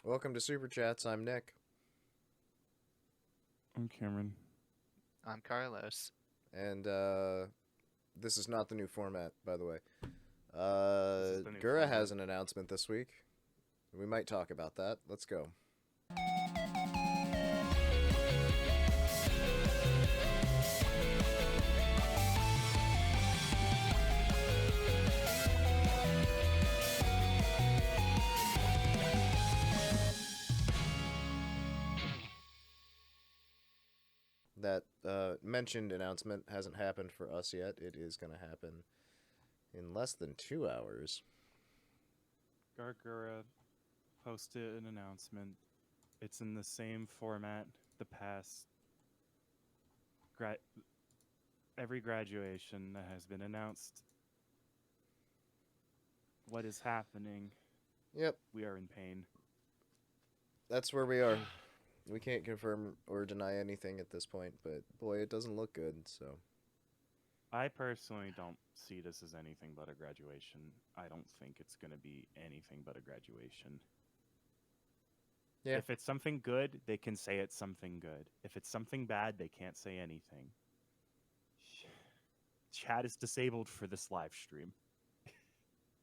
Welcome to Super Chats. I'm Nick. I'm Cameron. I'm Carlos. And this is not the new format, by the way. This is the new Gura format. has an announcement this week. We might talk about that. Let's go. That mentioned announcement hasn't happened for us yet. It is going to happen in less than 2 hours. Gargura posted an announcement. It's in the same format the past every graduation that has been announced. What is happening? Yep, We are in pain. that's where we are. We can't confirm or deny anything at this point, but boy, it doesn't look good, so. I personally don't see this as anything but a graduation. I don't think it's going to be anything but a graduation. Yeah. If it's something good, they can say it's something good. If it's something bad, they can't say anything. Chat is disabled for this live stream. Yep.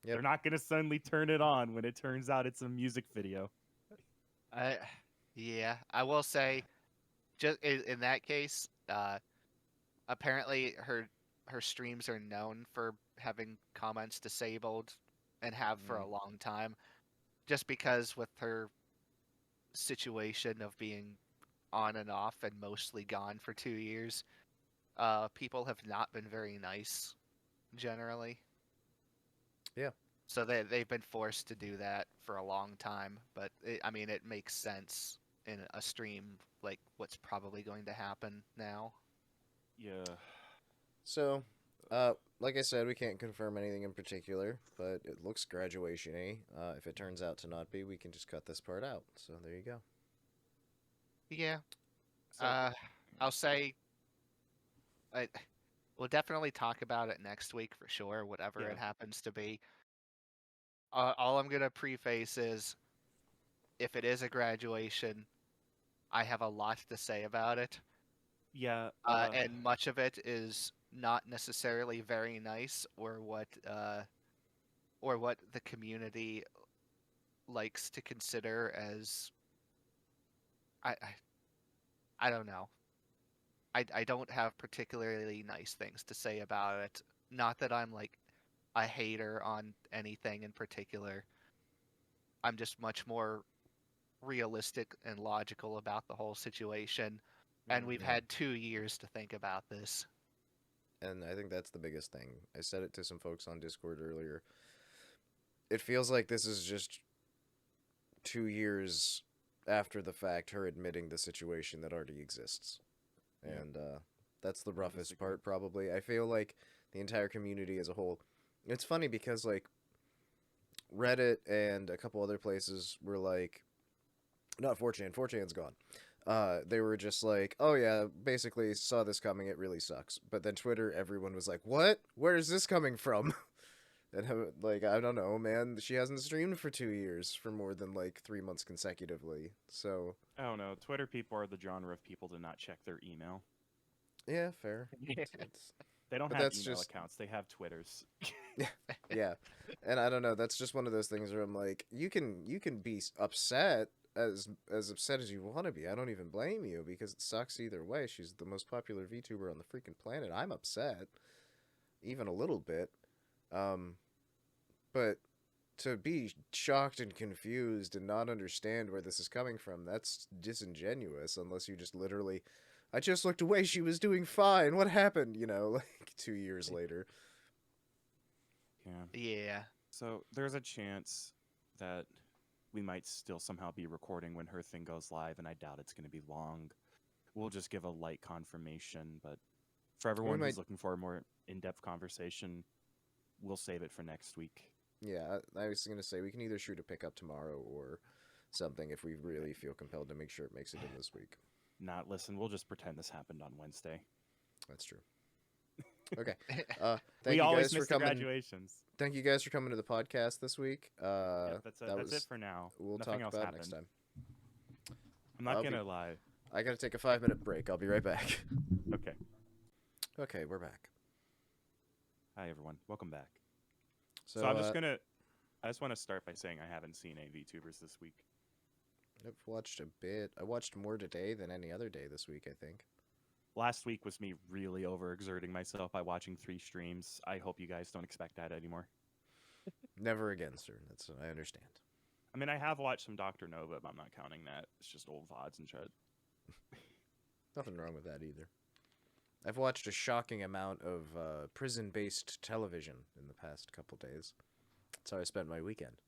They're not going to suddenly turn it on when it turns out it's a music video. I will say, just in that case, apparently her streams are known for having comments disabled and have for a long time, just because with her situation of being on and off and mostly gone for 2 years, people have not been very nice generally. Yeah. So they've been forced to do that for a long time, but it makes sense in a stream like what's probably going to happen now. Yeah. So, like I said, we can't confirm anything in particular, but it looks graduation-y. If it turns out to not be, we can just cut this part out. So there you go. Yeah. So, I'll say we'll definitely talk about it next week for sure, whatever Yeah. it happens to be. All I'm gonna preface is, if it is a graduation, I have a lot to say about it. Yeah. And much of it is not necessarily very nice or what the community likes to consider as I I don't know. I don't have particularly nice things to say about it. Not that I'm like a hater on anything in particular. I'm just much more realistic and logical about the whole situation. And we've Yeah. had 2 years to think about this. And I think that's the biggest thing. I said it to some folks on Discord earlier. It feels like this is just 2 years after the fact, her admitting the situation that already exists. Yeah. And that's the I roughest disagree. part, probably. I feel like the entire community as a whole. It's funny because, like, Reddit and a couple other places were like, not 4chan, 4chan's gone. They were just like, oh yeah, basically saw this coming, it really sucks. But then Twitter, everyone was like, what? Where is this coming from? And like, I don't know, man. She hasn't streamed for 2 years for more than like 3 months consecutively. So I don't know. Twitter people are the genre of people to not check their email. yeah, fair. It's They don't But have that's email just- accounts. They have Twitters. yeah, and I don't know. That's just one of those things where I'm like, you can be upset as upset as you want to be. I don't even blame you because it sucks either way. She's the most popular VTuber on the freaking planet. I'm upset, even a little bit. But to be shocked and confused and not understand where this is coming from, that's disingenuous unless you just literally, I just looked away, she was doing fine. What happened? You know, like 2 years later. Yeah. Yeah. So there's a chance that we might still somehow be recording when her thing goes live, and I doubt it's going to be long. We'll just give a light confirmation, but for everyone might- who's looking for a more in-depth conversation, we'll save it for next week. Yeah, I was gonna say we can either shoot a pickup tomorrow or something if we really feel compelled to make sure it makes it in this week. Not listen, we'll just pretend this happened on Wednesday. That's true. Okay. Thank We you always guys for miss the coming. graduations. Thank you guys for coming to the podcast this week. Yep, that's that it for now. We'll Nothing talk else about happened. next time. I'm not I'll gonna lie. I gotta take a 5-minute break. I'll be right back. Okay. Okay, we're back. Hi everyone. Welcome back. So, So I'm just gonna. I just want to start by saying I haven't seen any VTubers this week. I've watched a bit. I watched more today than any other day this week, I think. Last week was me really overexerting myself by watching 3 streams. I hope you guys don't expect that anymore. Never again, sir. I understand. I mean, I have watched some Dr. Nova, but I'm not counting that. It's just old VODs and shit. Nothing wrong with that either. I've watched a shocking amount of prison-based television in the past couple days. That's how I spent my weekend.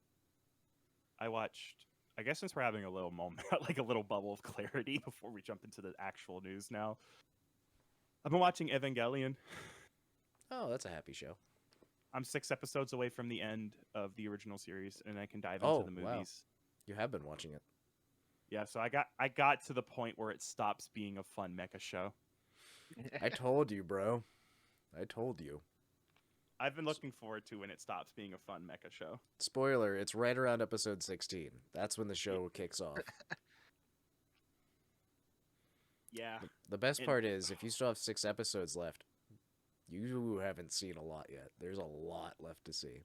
I watched. I guess since we're having a little moment, like a little bubble of clarity before we jump into the actual news now. I've been watching Evangelion. Oh, that's a happy show. I'm 6 episodes away from the end of the original series, and I can dive into the movies. Wow. You have been watching it. Yeah, so I got to the point where it stops being a fun mecha show. I told you, bro. I told you. I've been looking forward to when it stops being a fun mecha show. Spoiler, it's right around episode 16. That's when the show kicks off. Yeah. The best part is, if you still have 6 episodes left, you haven't seen a lot yet. There's a lot left to see.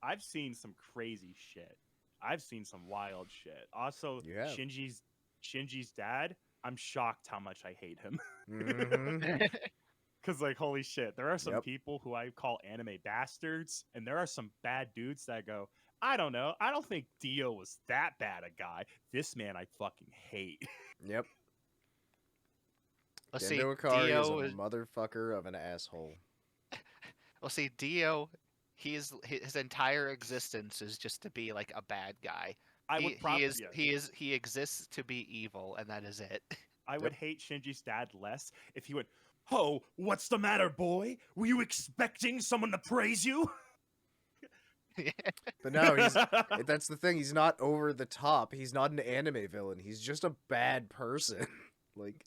I've seen some crazy shit. I've seen some wild shit. Also, You have. Shinji's dad, I'm shocked how much I hate him. Mm-hmm. Because, like, holy shit, there are some Yep. people who I call anime bastards, and there are some bad dudes that go, I don't know, I don't think Dio was that bad a guy. This man I fucking hate. Yep. Let's see, Gendo Ikari Dio is is. a motherfucker of an asshole. Well, see, Dio, his entire existence is just to be like a bad guy. I would probably He exists to be evil, and that is it. I would hate Shinji's dad less if he went, oh, what's the matter, boy? Were you expecting someone to praise you? But no, that's the thing. He's not over the top. He's not an anime villain. He's just a bad person. Like,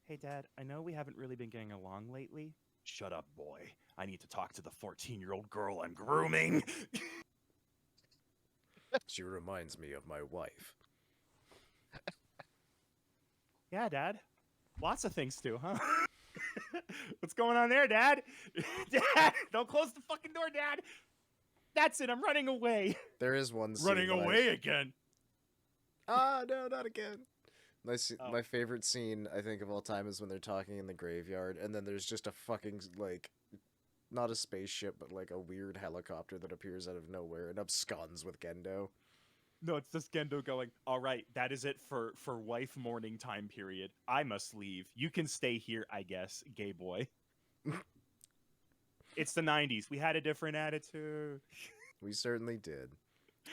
Hey, Dad, I know we haven't really been getting along lately. Shut up, boy. I need to talk to the 14-year-old girl I'm grooming. she reminds me of my wife. Yeah, Dad. Lots of things too, huh? What's going on there, Dad? Dad, don't close the fucking door, Dad. That's it. I'm running away. There is one scene Running that away again. Ah, no, not again. Oh. My favorite scene, I think, of all time is when they're talking in the graveyard, and then there's just a fucking, like, not a spaceship, but, like, a weird helicopter that appears out of nowhere and absconds with Gendo. No, it's just Gendo going, all right, that is it for wife mourning time period. I must leave. You can stay here, I guess, gay boy. It's the 90s. We had a different attitude. We certainly did.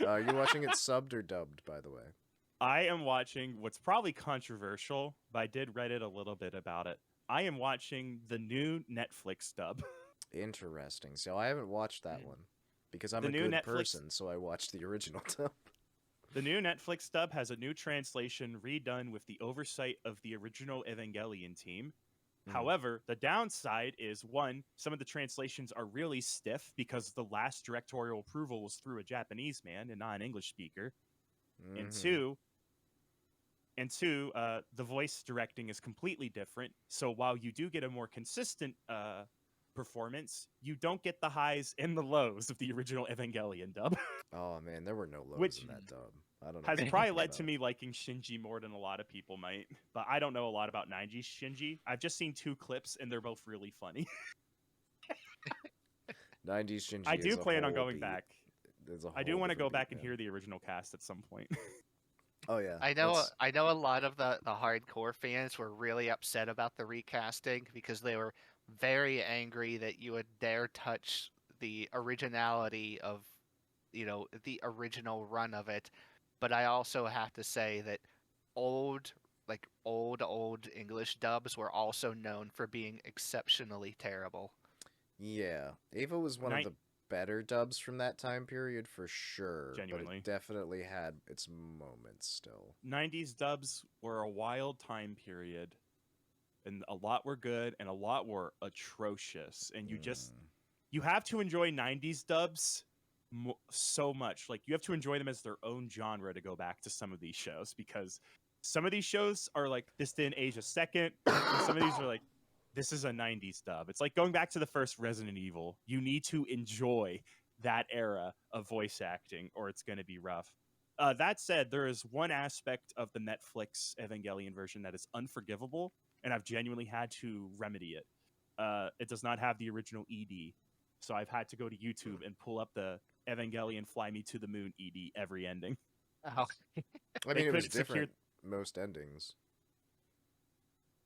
Are you watching it subbed or dubbed, by the way? I am watching what's probably controversial, but I did Reddit a little bit about it. I am watching the new Netflix dub. Interesting. So I haven't watched that one because I'm The a new good Netflix- person, so I watched the original dub. The new Netflix dub has a new translation redone with the oversight of the original Evangelion team. Mhm. However, the downside is, one, some of the translations are really stiff because the last directorial approval was through a Japanese man and not an English speaker. And Mhm. two, the voice directing is completely different. So while you do get a more consistent performance, you don't get the highs and the lows of the original Evangelion dub. Oh man, there were no lows Which in that dub. I don't know. Has what you're probably talking led to about. me liking Shinji more than a lot of people might. But I don't know a lot about 90s Shinji. I've just seen 2 clips and they're both really funny. 90s Shinji. I do is a plan on whole going beat. back. It's a I do whole want to go different back beat, and man. hear the original cast at some point. Oh yeah. I know a lot of the hardcore fans were really upset about the recasting because they were very angry that you would dare touch the originality of, the original run of it. But I also have to say that old English dubs were also known for being exceptionally terrible. Yeah, Ava was one of the better dubs from that time period for sure. Genuinely. But it definitely had its moments still. 90s dubs were a wild time period. and a lot were good, and a lot were atrocious. And Mm. you have to enjoy 90s dubs so much. Like, you have to enjoy them as their own genre to go back to some of these shows, because some of these shows are like, this didn't age a second, and some of these are like, this is a 90s dub. It's like going back to the first Resident Evil. You need to enjoy that era of voice acting, or it's going to be rough. That said, there is one aspect of the Netflix Evangelion version that is unforgivable, and I've genuinely had to remedy it. It does not have the original ED, so I've had to go to YouTube and pull up the Evangelion Fly Me to the Moon ED every ending. Oh, I They mean, it was couldn't secure- different most endings.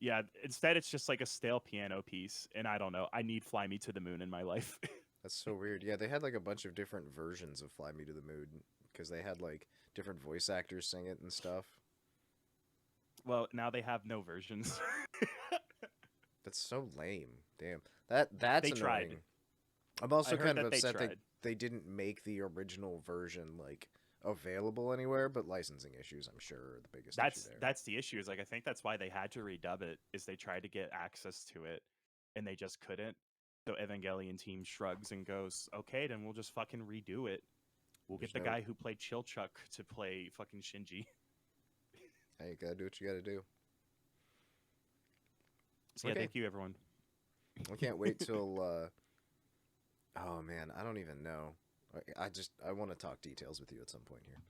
Yeah, instead it's just like a stale piano piece, and I don't know. I need Fly Me to the Moon in my life. That's so weird. Yeah, they had like a bunch of different versions of Fly Me to the Moon because they had like different voice actors sing it and stuff. Well, now they have no versions. That's so lame. Damn. That's They tried. annoying. I'm also I heard kind of that they upset tried. they didn't make the original version like available anywhere, but licensing issues I'm sure are the biggest issue there. That's the issue. Is like, I think that's why they had to redub it. Is they tried to get access to it, and they just couldn't. So Evangelion team shrugs and goes, "Okay, then we'll just fucking redo it. We'll get the There's no- guy who played Chilchuck to play fucking Shinji." Hey, you gotta do what you gotta do. So yeah, Okay. thank you everyone. I can't wait till oh man, I don't even know. I want to talk details with you at some point here.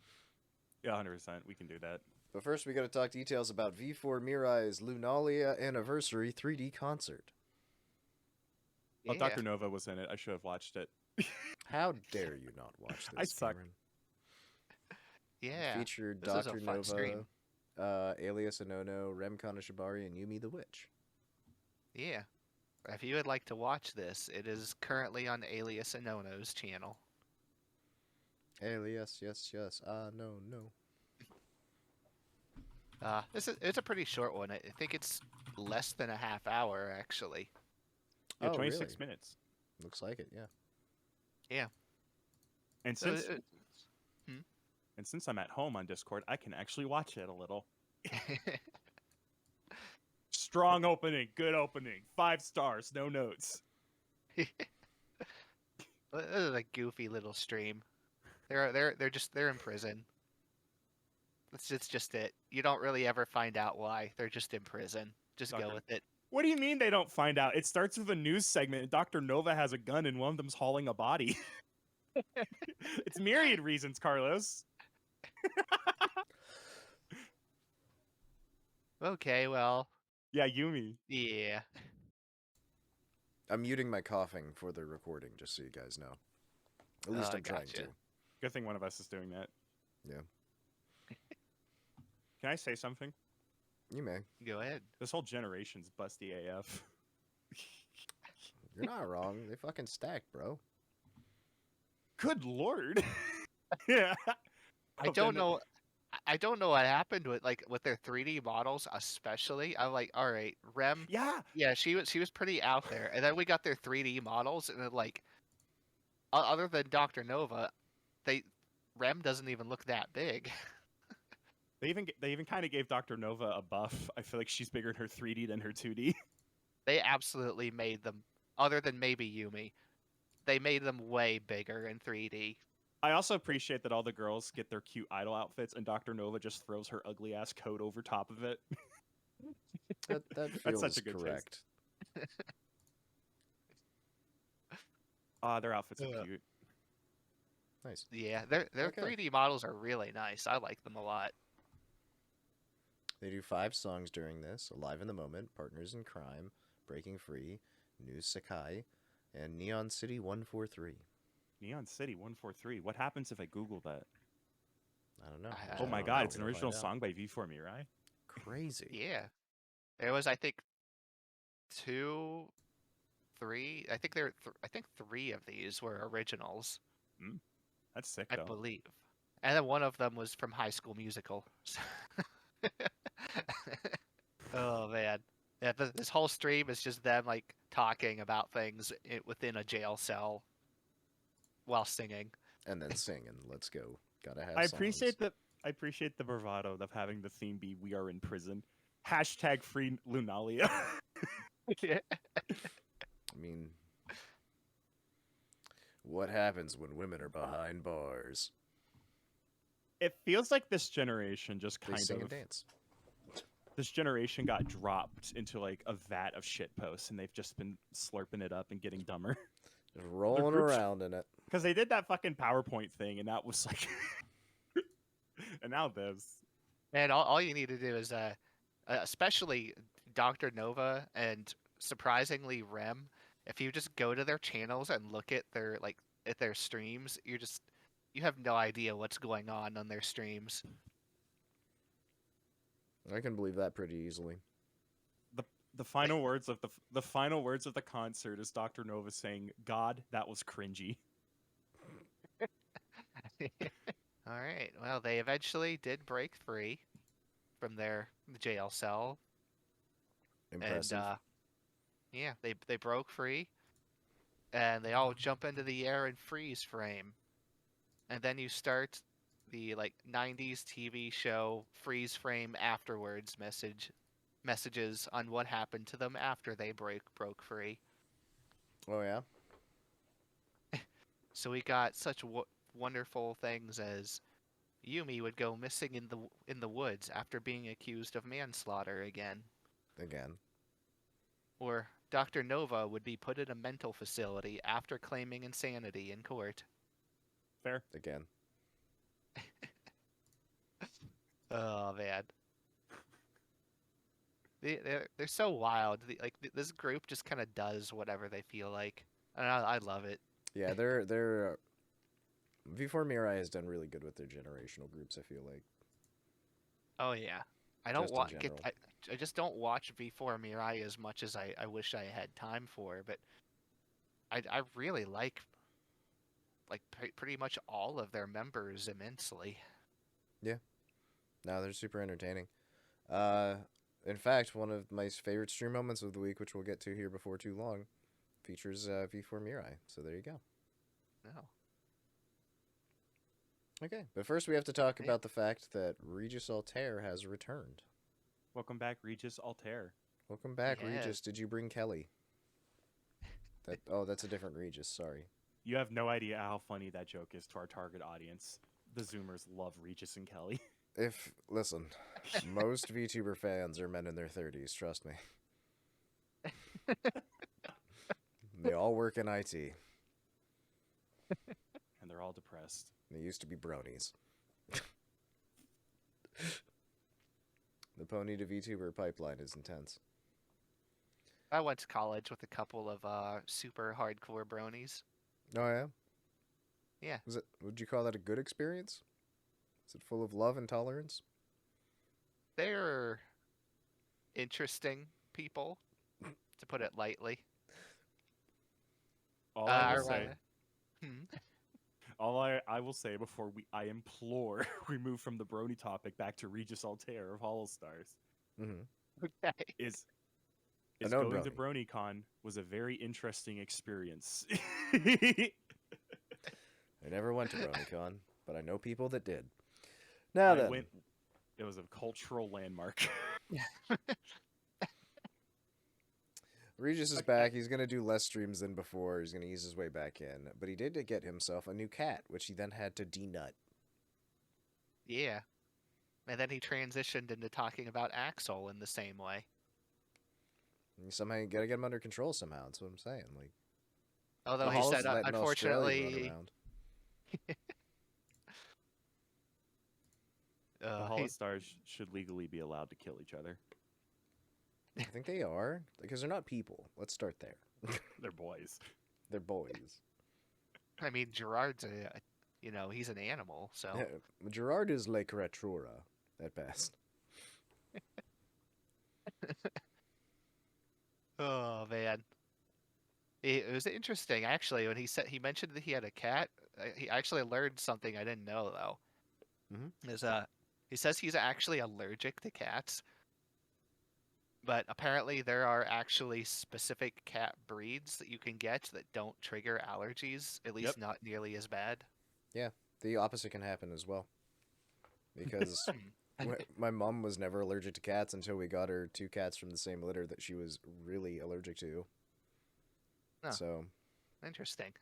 Yeah, 100%. We can do that. But first we got to talk details about V4 Mirai's Lunalia Anniversary 3D concert. Oh, yeah. Dr. Nova was in it. I should have watched it. How dare you not watch this? I suck. Cameron? Yeah. Featured This is a Dr. fun Nova, stream. Alias Anono, Rem Kaneshibari, and Yumi the Witch. Yeah. If you would like to watch this, it is currently on Alias Anono's channel. Alias, yes. No. It's a pretty short one. I think it's less than a half hour, actually. Yeah, Oh, 26 really? minutes. Looks like it, yeah. And So since I'm at home on Discord, I can actually watch it a little. Strong opening, good opening, 5 stars, no notes. This is a goofy little stream. They're in prison. It's just it. You don't really ever find out why. They're just in prison. Just go Doctor- with it. What do you mean they don't find out? It starts with a news segment, and Dr. Nova has a gun, and one of them's hauling a body. It's myriad reasons, Carlos. Okay, well, Yeah, Yumi. yeah. I'm muting my coughing for the recording, just so you guys know. At least I'm trying Gotcha. to. Good thing one of us is doing that. Yeah. Can I say something? You may. Go ahead. This whole generation's busty AF. You're not wrong. They fucking stacked, bro. Good lord. Yeah. I don't know. I don't know what happened with their 3D models, especially. I'm like, all right, Rem. Yeah. Yeah, she was pretty out there, and then we got their 3D models, and like, other than Dr. Nova, Rem doesn't even look that big. They even kind of gave Dr. Nova a buff. I feel like she's bigger in her 3D than her 2D. They absolutely made them, other than maybe Yumi, they made them way bigger in 3D. I also appreciate that all the girls get their cute idol outfits, and Dr. Nova just throws her ugly ass coat over top of it. That That's feels such a good choice. correct. Their outfits are Yeah. cute. Nice. Yeah, their Okay. 3D models are really nice. I like them a lot. They do 5 songs during this: Alive in the Moment, Partners in Crime, Breaking Free, New Sakai, and Neon City 143. Neon City 143. What happens if I Google that? I don't know. I Oh my don't god, know. it's an We'll original find out. song by V4 Mirai. Crazy. Yeah. There was, I think, 2, 3. I think I think 3 of these were originals, That's sick, I though. believe. And then one of them was from High School Musical. Oh man. Yeah, this whole stream is just them like talking about things within a jail cell while singing. And then singing. Let's go. Gotta have I songs. appreciate the bravado of having the theme be "We are in prison." Hashtag free Lunalia. Yeah. I mean, what happens when women are behind bars? It feels like this generation just They kind sing of and dance. this generation got dropped into like a vat of shit posts, and they've just been slurping it up and getting dumber. Just rolling group- around in it. Because they did that fucking PowerPoint thing, and that was like, and now this. Man, all you need to do is, especially Dr. Nova and surprisingly Rem, if you just go to their channels and look at their at their streams, you have no idea what's going on their streams. I can believe that pretty easily. The final words of the final words of the concert is Dr. Nova saying, "God, that was cringy." All right. Well, they eventually did break free from their jail cell, Impressive. and yeah, they broke free, and they all jump into the air and freeze frame, and then you start the 90s TV show freeze frame afterwards messages on what happened to them after they broke free. Oh yeah. So we got such wonderful things as Yumi would go missing in the woods after being accused of manslaughter again. Again. Or Dr. Nova would be put in a mental facility after claiming insanity in court. Fair. Again. Oh man. They're so wild. This group just kind of does whatever they feel like. And I love it. Yeah, they're V4 Mirai has done really good with their generational groups, I feel like. Oh yeah. I don't Just in watch general. I just don't watch V4 Mirai as much as I wish I had time for, but I really like pretty much all of their members immensely. No, they're super entertaining. In fact, one of my favorite stream moments of the week, which we'll get to here before too long, features V4 Mirai. So there you go. No. Okay, but first we have to talk Okay. about the fact that Regis Altair has returned. Welcome back, Regis Altair. Welcome back, Yes. Regis. Did you bring Kelly? That's a different Regis. Sorry. You have no idea how funny that joke is to our target audience. The Zoomers love Regis and Kelly. Listen, most VTuber fans are men in their 30s. Trust me. They all work in IT. And they're all depressed. They used to be bronies. The pony to VTuber pipeline is intense. I went to college with a couple of super hardcore bronies. Oh yeah. Yeah. Would you call that a good experience? Is it full of love and tolerance? They're interesting people, to put it lightly. All I will I- say, Hmm. all I will say before I implore we move from the brony topic back to Regis Altair of Holostars Mm-hmm. Okay. is A known going to brony. BronyCon was a very interesting experience. I never went to BronyCon, but I know people that did. Now I then, went. It was a cultural landmark. Regis is back. He's going to do less streams than before. He's going to ease his way back in. But he did get himself a new cat, which he then had to denut. Yeah. And then he transitioned into talking about Axel in the same way. And somehow you got to get him under control somehow. That's what I'm saying. Like, Although the he Hall's said, letting Australia run unfortunately, around. The Holostars should legally be allowed to kill each other. I think they are, because they're not people. Let's start there. They're boys. They're boys. I mean, Gerard's he's an animal, so. Yeah, Gerard is like Creatura at best. Oh man, it was interesting actually when he mentioned that he had a cat. He actually learned something I didn't know though. Mhm. He says he's actually allergic to cats, but apparently there are actually specific cat breeds that you can get that don't trigger allergies, at least Yep. not nearly as bad. The opposite can happen as well. Because My mom was never allergic to cats until we got her 2 cats from the same litter that she was really allergic to. Oh. So, Interesting.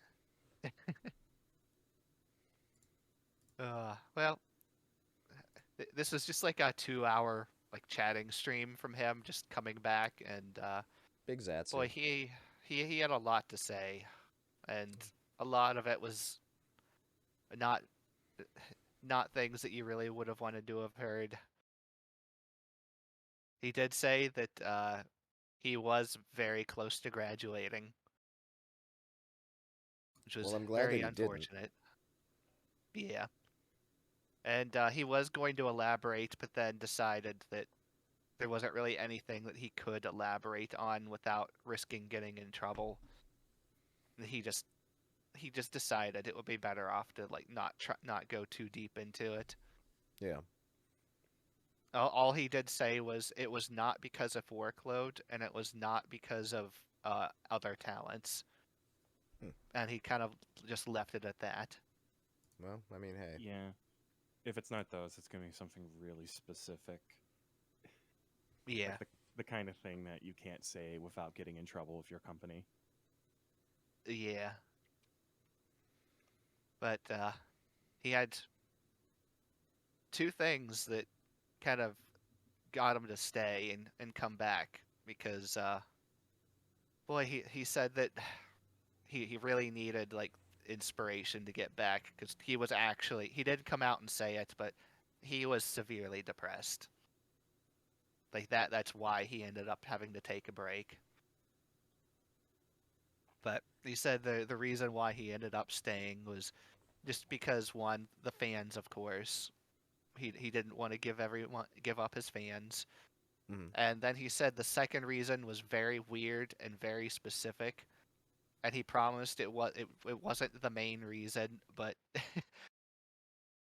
Well, this was just like a 2-hour like chatting stream from him, just coming back, and big Zatsu. boy, he had a lot to say, and a lot of it was not not things that you really would have wanted to have heard. He did say that he was very close to graduating, which was Well, I'm glad very that he didn't. unfortunate. Yeah. And he was going to elaborate, but then decided that there wasn't really anything that he could elaborate on without risking getting in trouble. He just decided it would be better off to like not go too deep into it. Yeah. All he did say was it was not because of workload, and it was not because of other talents. And he kind of just left it at that. Well, I mean, hey. Yeah. If it's not those, it's going to be something really specific. Yeah. Like the kind of thing that you can't say without getting in trouble with your company. Yeah. But he had 2 things that kind of got him to stay and come back because boy, he said that he really needed like inspiration to get back, because he did come out and say it, but he was severely depressed. Like that's why he ended up having to take a break. But he said the reason why he ended up staying was just because, one, the fans, of course. He didn't want to give up his fans. Mhm. And then he said the second reason was very weird and very specific, and he promised it wasn't the main reason, but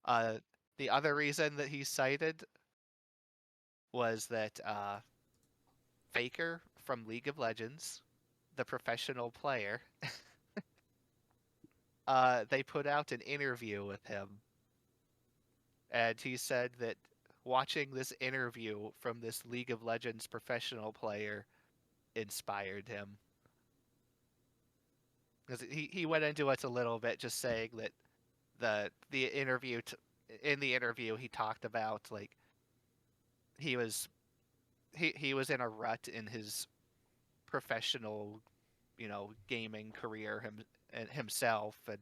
the other reason that he cited was that Faker from League of Legends, the professional player, they put out an interview with him, and he said that watching this interview from this League of Legends professional player inspired him. Because he went into it a little bit, just saying that in the interview he talked about like he was in a rut in his professional, gaming career himself, and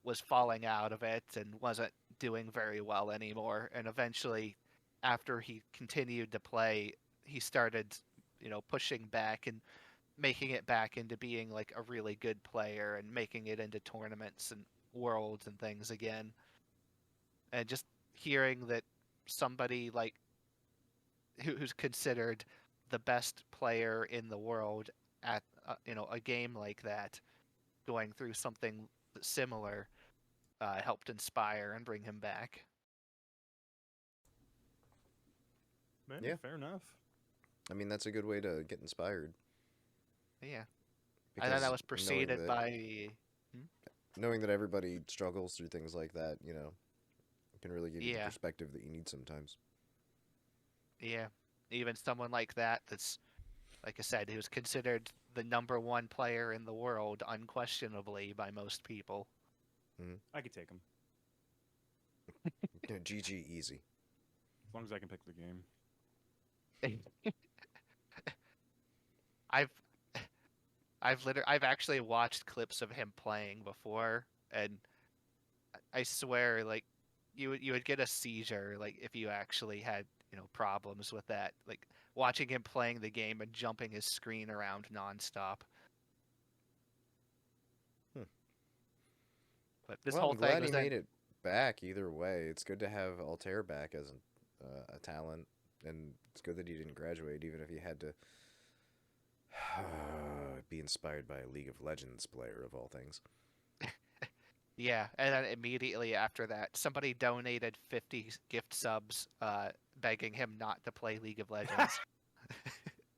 was falling out of it and wasn't doing very well anymore. And eventually, after he continued to play, he started, pushing back and making it back into being like a really good player and making it into tournaments and worlds and things again. And just hearing that somebody like who's considered the best player in the world at a game like that, going through something similar, helped inspire and bring him back. Man, Yeah. fair enough. I mean, that's a good way to get inspired. Yeah. Because And then that was knowing preceded that- by knowing that everybody struggles through things like that, it can really give you the Yeah. perspective that you need sometimes. Yeah, even someone like that's, like I said, he was considered the #1 player in the world, unquestionably, by most people. I could take him. GG easy. As long as I can pick the game. I've actually watched clips of him playing before, and I swear, like, you would get a seizure, like, if you actually had, problems with that. Like, watching him playing the game and jumping his screen around nonstop. But this Well, whole I'm thing glad was he made it back either way. It's good to have Altare back as a talent, and it's good that he didn't graduate, even if he had to be inspired by a League of Legends player of all things. Yeah, and then immediately after that, somebody donated 50 gift subs, begging him not to play League of Legends.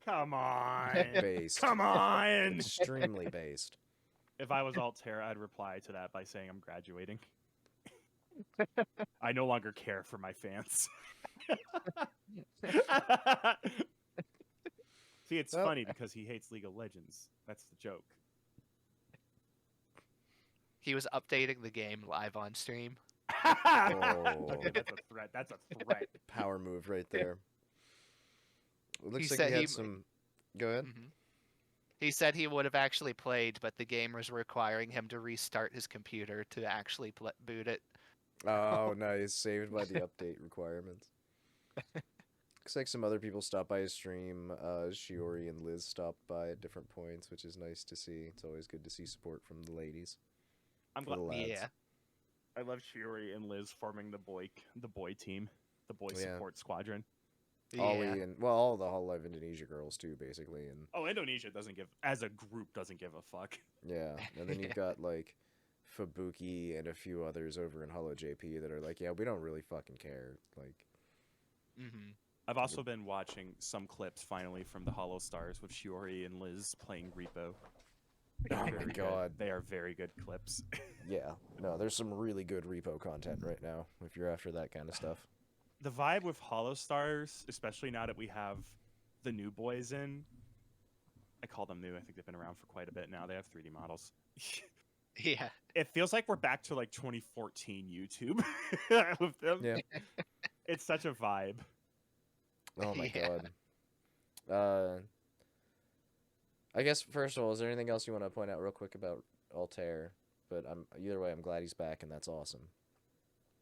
Come on. Based. Come on. Extremely based. If I was Altare, I'd reply to that by saying I'm graduating. I no longer care for my fans. See, it's Well- funny because he hates League of Legends. That's the joke. He was updating the game live on stream. Okay, that's a threat. That's a threat. Power move right there. It looks He like said he had he- some. Go ahead. Mhm. He said he would have actually played, but the game was requiring him to restart his computer to actually boot it. Oh, nice. Saved by the update requirements. Looks like some other people stopped by his stream. Shiori and Liz stopped by at different points, which is nice to see. It's always good to see support from the ladies. I'm For the glad. lads. Yeah. I love Shiori and Liz forming the boy team, the boy Yeah. support squadron. Ollie and all the HoloLive Indonesia girls too, basically, and Oh, Indonesia as a group doesn't give a fuck. yeah, and then you've got like Fubuki and a few others over in Holo JP that are like, yeah, we don't really fucking care. Like, hmm I've also been watching some clips finally from the Hollow Stars with Shiori and Liz playing Repo. oh my Very good. god, They are very good clips. yeah, no, there's some really good repo content right now if you're after that kind of stuff. The vibe with Hollow Stars, especially now that we have the new boys in. I call them new. I think they've been around for quite a bit now. They have 3D models. Yeah. It feels like we're back to like 2014 YouTube with them. Yeah. It's such a vibe. Oh my Yeah. god. I guess first of all, is there anything else you want to point out real quick about Altair? But either way, I'm glad he's back, and that's awesome.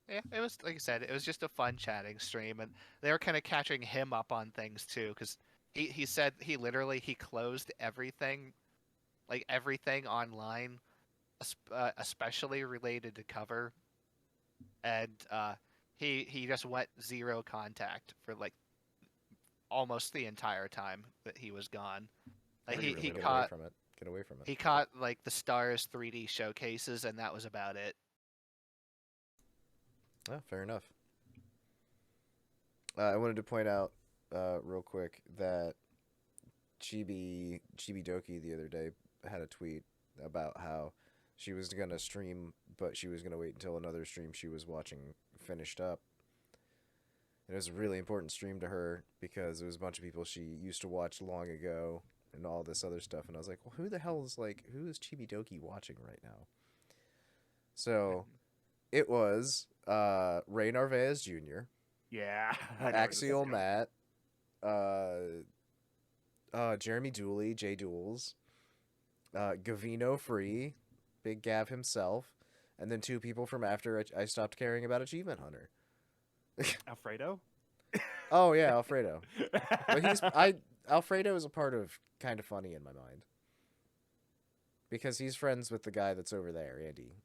Yeah, it was like I said, it was just a fun chatting stream, and they were kind of catching him up on things too, because he said he closed everything, like everything online, especially related to cover, and he just went zero contact for like almost the entire time that he was gone. Like Really he get away caught from it. Get away from it. he caught like the Stars 3D showcases, and that was about it. Oh, fair enough. I wanted to point out real quick that Chibi Doki the other day had a tweet about how she was gonna stream, but she was gonna wait until another stream she was watching finished up. And it was a really important stream to her because it was a bunch of people she used to watch long ago and all this other stuff. And I was like, well, who is Chibi Doki watching right now? So it was Ray Narvaez Jr., Yeah. I know where this is Axial going. Matt, Jeremy Dooley, J Duels, Gavino Free, Big Gav himself, and then two people from after I stopped caring about Achievement Hunter. Alfredo? Oh yeah, Alfredo. But Alfredo is a part of Kind of Funny in my mind. Because he's friends with the guy that's over there, Andy.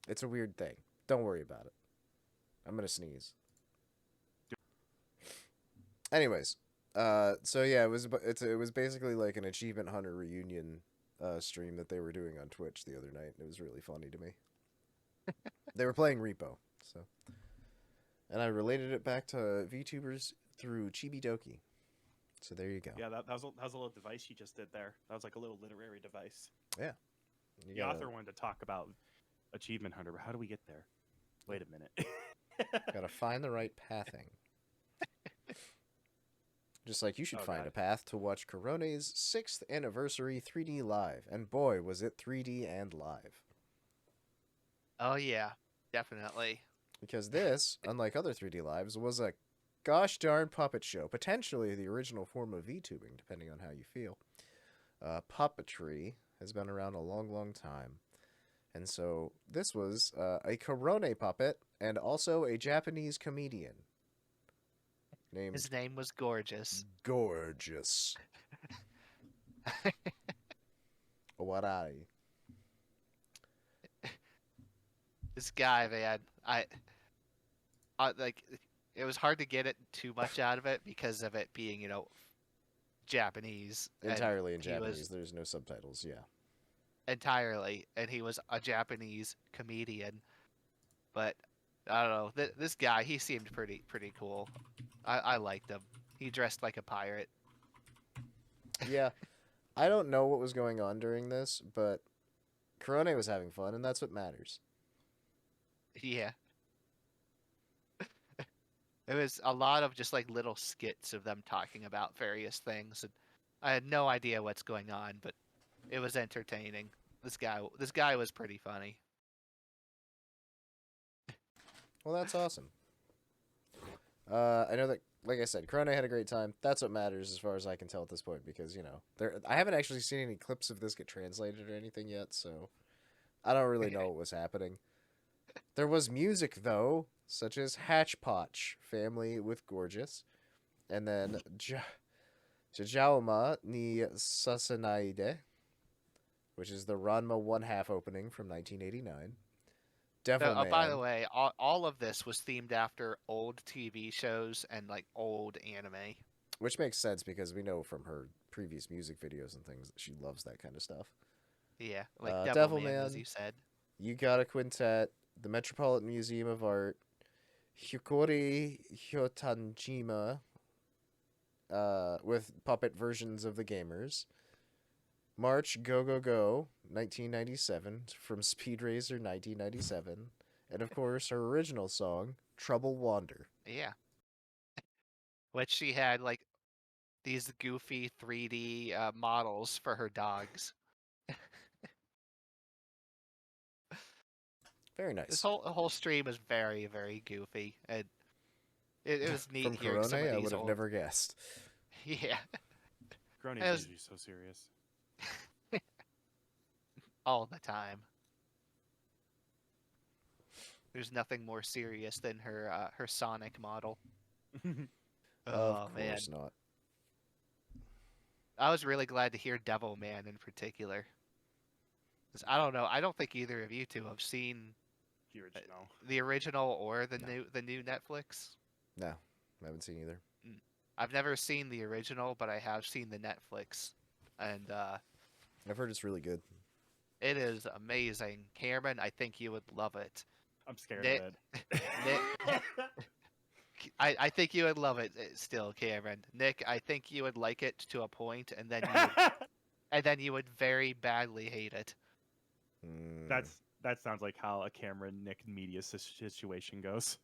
It's a weird thing. Don't worry about it. I'm gonna sneeze. Anyways, so yeah, it was basically like an Achievement Hunter reunion stream that they were doing on Twitch the other night. It was really funny to me. They were playing Repo, so, and I related it back to VTubers through Chibi Doki. So there you go. Yeah, that was a little device you just did there. That was like a little literary device. You The gotta, author wanted to talk about Achievement Hunter, but how do we get there? Wait a minute. gotta find the right pathing. Just like you should Oh, find God. a path to watch Korone's 6th anniversary 3D live. And boy, was it 3D and live. Oh yeah, definitely. Because this, unlike other 3D lives, was a gosh darn puppet show. Potentially the original form of VTubing, depending on how you feel. Puppetry has been around a long, long time. And so this was a Korone puppet and also a Japanese comedian named His name was Gorgeous. Gorgeous. Warai. This guy, man, I like. It was hard to get it too much out of it because of it being, Japanese. and Entirely in he was- Japanese. There's no subtitles, yeah. Entirely, and he was a Japanese comedian. But I don't know. This guy, he seemed pretty cool. I liked him. He dressed like a pirate. Yeah. I don't know what was going on during this, but Korone was having fun, and that's what matters. Yeah. It was a lot of just like little skits of them talking about various things, and I had no idea what's going on, but it was entertaining. This guy was pretty funny. Well, that's awesome. I know that, like I said, Kronii had a great time. That's what matters as far as I can tell at this point, because I haven't actually seen any clips of this get translated or anything yet, so I don't really know what was happening. There was music though, such as Hatchpotch, Family with Gorgeous, and then Jajauma ni Sasanaide, which is the Ranma 1/2 opening from 1989. Devil Man. By the way, all of this was themed after old TV shows and like old anime. Which makes sense because we know from her previous music videos and things that she loves that kind of stuff. Yeah, like Devilman, as you said. You Got a Quintet, the Metropolitan Museum of Art, Hyukori Hyotanjima, with puppet versions of the gamers. March Go Go Go, 1997, from Speed Racer 1997. And of course, her original song, Trouble Wander. Yeah. Which she had like these goofy 3D models for her dogs. Very nice. This whole stream was very, very goofy, and it was neat From hearing some of Korone, I these would have old... never guessed. Yeah. Kronii As- is usually so serious. All the time. There's nothing more serious than her Sonic model. Of Man. course not. I was really glad to hear Devil Man in particular. 'Cause I don't know. I don't think either of you two have seen The original. the original or the No. new Netflix. No, I haven't seen either. I've never seen the original, but I have seen the Netflix, and I've heard it's really good. it is amazing. Cameron, I think you would love it. I'm scared Nick- of Nick- I think you would love it still, Cameron. Nick, I think you would like it to a point, and then you would very badly hate it. Mm. That sounds like how a Cameron Nick media situation goes.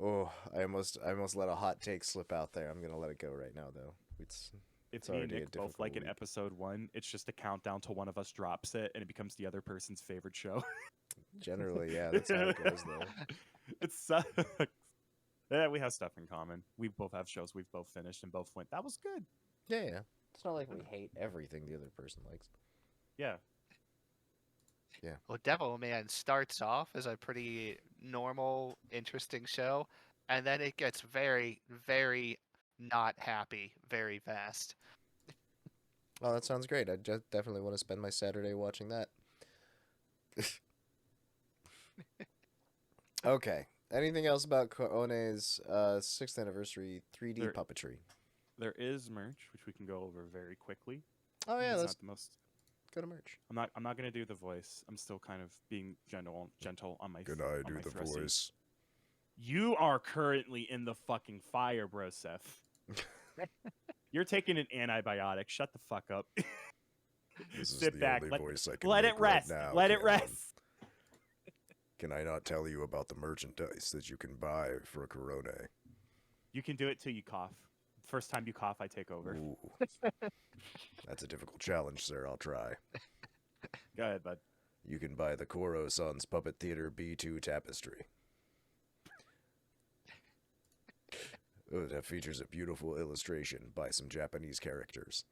Oh, I almost let a hot take slip out there. I'm gonna let it go right now, though. If It's me and already a Nick both like an difficult week. episode 1, it's just a countdown till one of us drops it, and it becomes the other person's favorite show. Generally, yeah, that's how it goes, though. It sucks. Yeah, we have stuff in common. We both have shows we've both finished and both went, that was good. Yeah, yeah. It's not like we hate everything the other person likes. Yeah. Well, Devilman starts off as a pretty normal, interesting show, and then it gets very, very not happy very fast. Oh, that sounds great. I just definitely want to spend my Saturday watching that. Okay. Anything else about Korone's 6th anniversary 3D There- puppetry? There is merch, which we can go over very quickly. Oh yeah, It's let's not the most. go to merch. I'm not gonna do the voice. I'm still kind of being gentle on my. Can on I my do the thrusty. voice? You are currently in the fucking fire, bro, Seth. You're taking an antibiotic. Shut the fuck up. This is Sit the back. only voice I can Let make it rest. right now, Let it Cameron. rest. Can I not tell you about the merchandise that you can buy for Korone? You can do it till you cough. First time you cough, I take over. Ooh. That's a difficult challenge, sir. I'll try. Go ahead, bud. You can buy the Koro-san's Puppet Theater B2 tapestry. Oh, that features a beautiful illustration by some Japanese characters.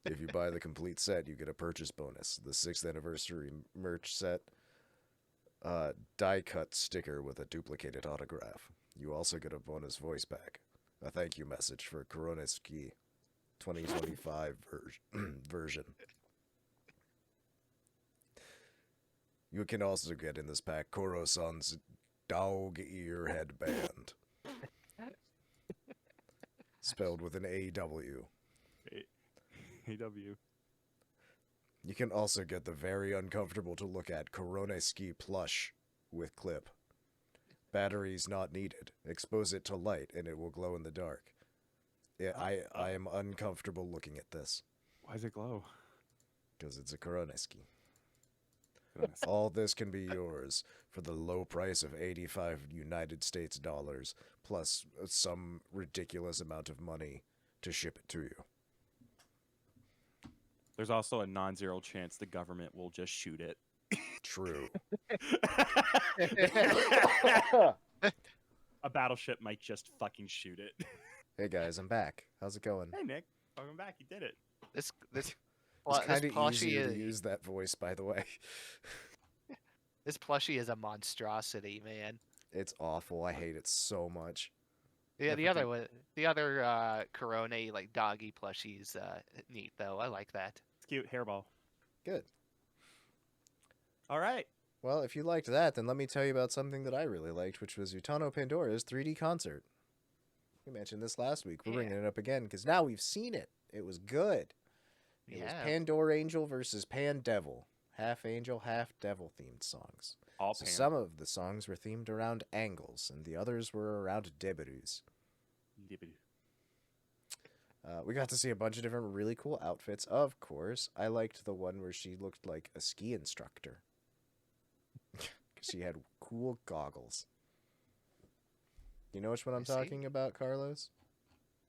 If you buy the complete set, you get a purchase bonus. The 6th anniversary merch set, die cut sticker with a duplicated autograph. You also get a bonus voice pack, a thank you message for Korone Ski 2025 version. You can also get in this pack Koro-san's dog ear headband. Spelled with an AW. AW. You can also get the very uncomfortable to look at Korone Ski plush with clip. Batteries not needed. Expose it to light and it will glow in the dark. I am uncomfortable looking at this. Why does it glow? Because it's a Koroneski. All this can be yours for the low price of 85 United States dollars, plus some ridiculous amount of money to ship it to you. There's also a non-zero chance the government will just shoot it. True. A battleship might just fucking shoot it. Hey guys, I'm back. How's it going? Hey Nick, welcome back. You did it. This It's this kind of plushie easier to is use that voice, by the way. this plushie is a monstrosity, man. It's awful. I hate it so much. Yeah, the freaking- other one, the other Korone like doggy plushie's neat though. I like that. It's cute. Hairball. Good. All right. Well, if you liked that, then let me tell you about something that I really liked, which was Utano Pandora's 3D concert. We mentioned this last week. We're bringing it up again because now we've seen it. It was good. It was Pandorangel versus Pandevil. Half angel, half devil themed songs. All So pan. some of the songs were themed around angles, and the others were around deburus. We got to see a bunch of different really cool outfits. Of course, I liked the one where she looked like a ski instructor. She had cool goggles. You know which one I'm I see. talking about, Carlos?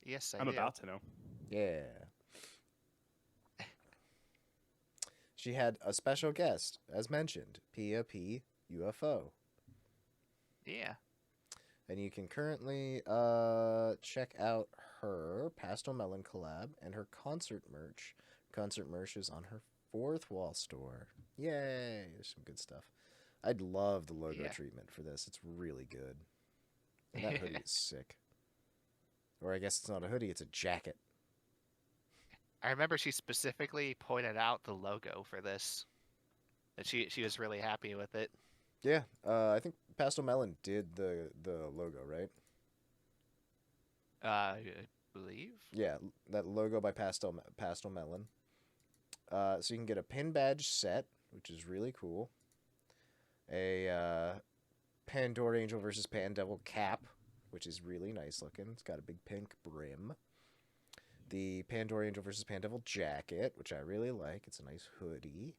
Yes, I I'm do. about to know. Yeah. She had a special guest, as mentioned, Pia P UFO. Yeah. And you can currently check out her Pastel Melon collab and her concert merch. Concert merch is on her fourth wall store. Yay! There's some good stuff. I'd love the logo Yeah. treatment for this. It's really good. And that hoodie is sick. Or I guess it's not a hoodie, it's a jacket. I remember she specifically pointed out the logo for this. And she was really happy with it. Yeah, I think Pastel Melon did the logo, right? I believe. Yeah, that logo by Pastel Melon. So you can get a pin badge set, which is really cool. A Pandorangel versus Pandevil cap, which is really nice looking. It's got a big pink brim. The Pandorangel versus Pandevil jacket, which I really like. It's a nice hoodie.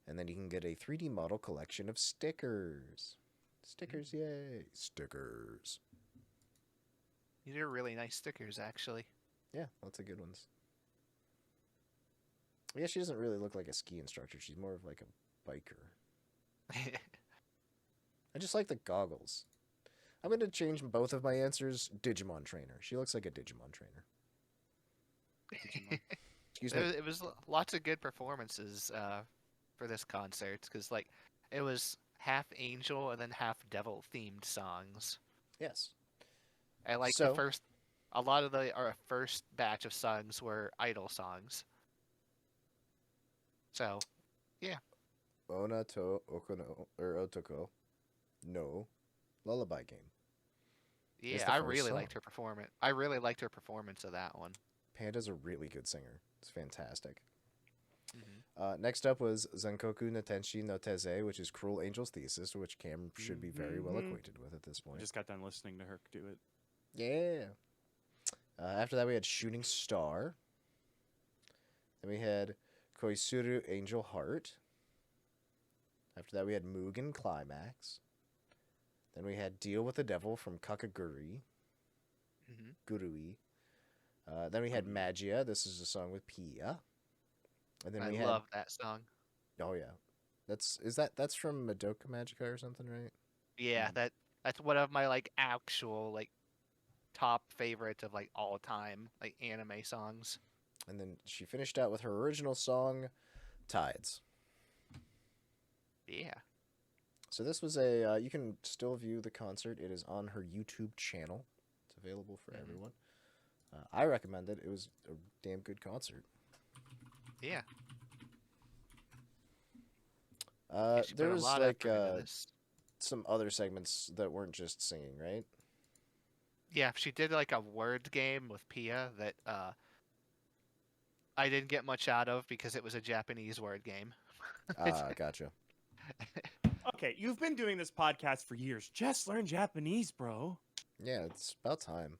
And then you can get a 3D model collection of stickers. Stickers, yay! Stickers. These are really nice stickers, actually. Yeah, lots of good ones. Yeah, she doesn't really look like a ski instructor. She's more of like a biker. I just like the goggles. I'm going to change both of my answers. Digimon trainer. She looks like a Digimon trainer. Excuse me. It was lots of good performances for this concert because like it was half angel and then half devil themed songs. Yes. I like So- a lot of our first batch of songs were idol songs. So Ona to Okono or Otoko. No. Lullaby game. yeah, the I first really song. liked her performance. I really liked her performance of that one. Panda's a really good singer. It's fantastic. Mhm. Next up was Zankoku no Tenshi no Teze, which is Cruel Angel's Thesis, which Cam should be very well Mhm. acquainted with at this I point. just got done listening to her do it. Yeah. After that, we had Shooting Star. Then we had Koisuru Angel Heart. After that, we had Mugen Climax. Then we had Deal with the Devil from Kakaguri. Mhm. Gurui. Then we had Magia. This is a song with Pia. And then I we had love that song. oh yeah, that's from Madoka Magica or something, right? Yeah, that's one of my like actual like top favorites of like all time like anime songs. And then she finished out with her original song, Tides. Yeah. So this was a you can still view the concert. It is on her YouTube channel. It's available for Mhm. everyone. I recommend it. It was a damn good concert. Yeah. Yeah, she put There a was lot like of effort into this. some other segments that weren't just singing, right? Yeah, she did like a word game with Pia that I didn't get much out of because it was a Japanese word game. Gotcha. Okay, you've been doing this podcast for years. Just learn Japanese, bro. Yeah, it's about time.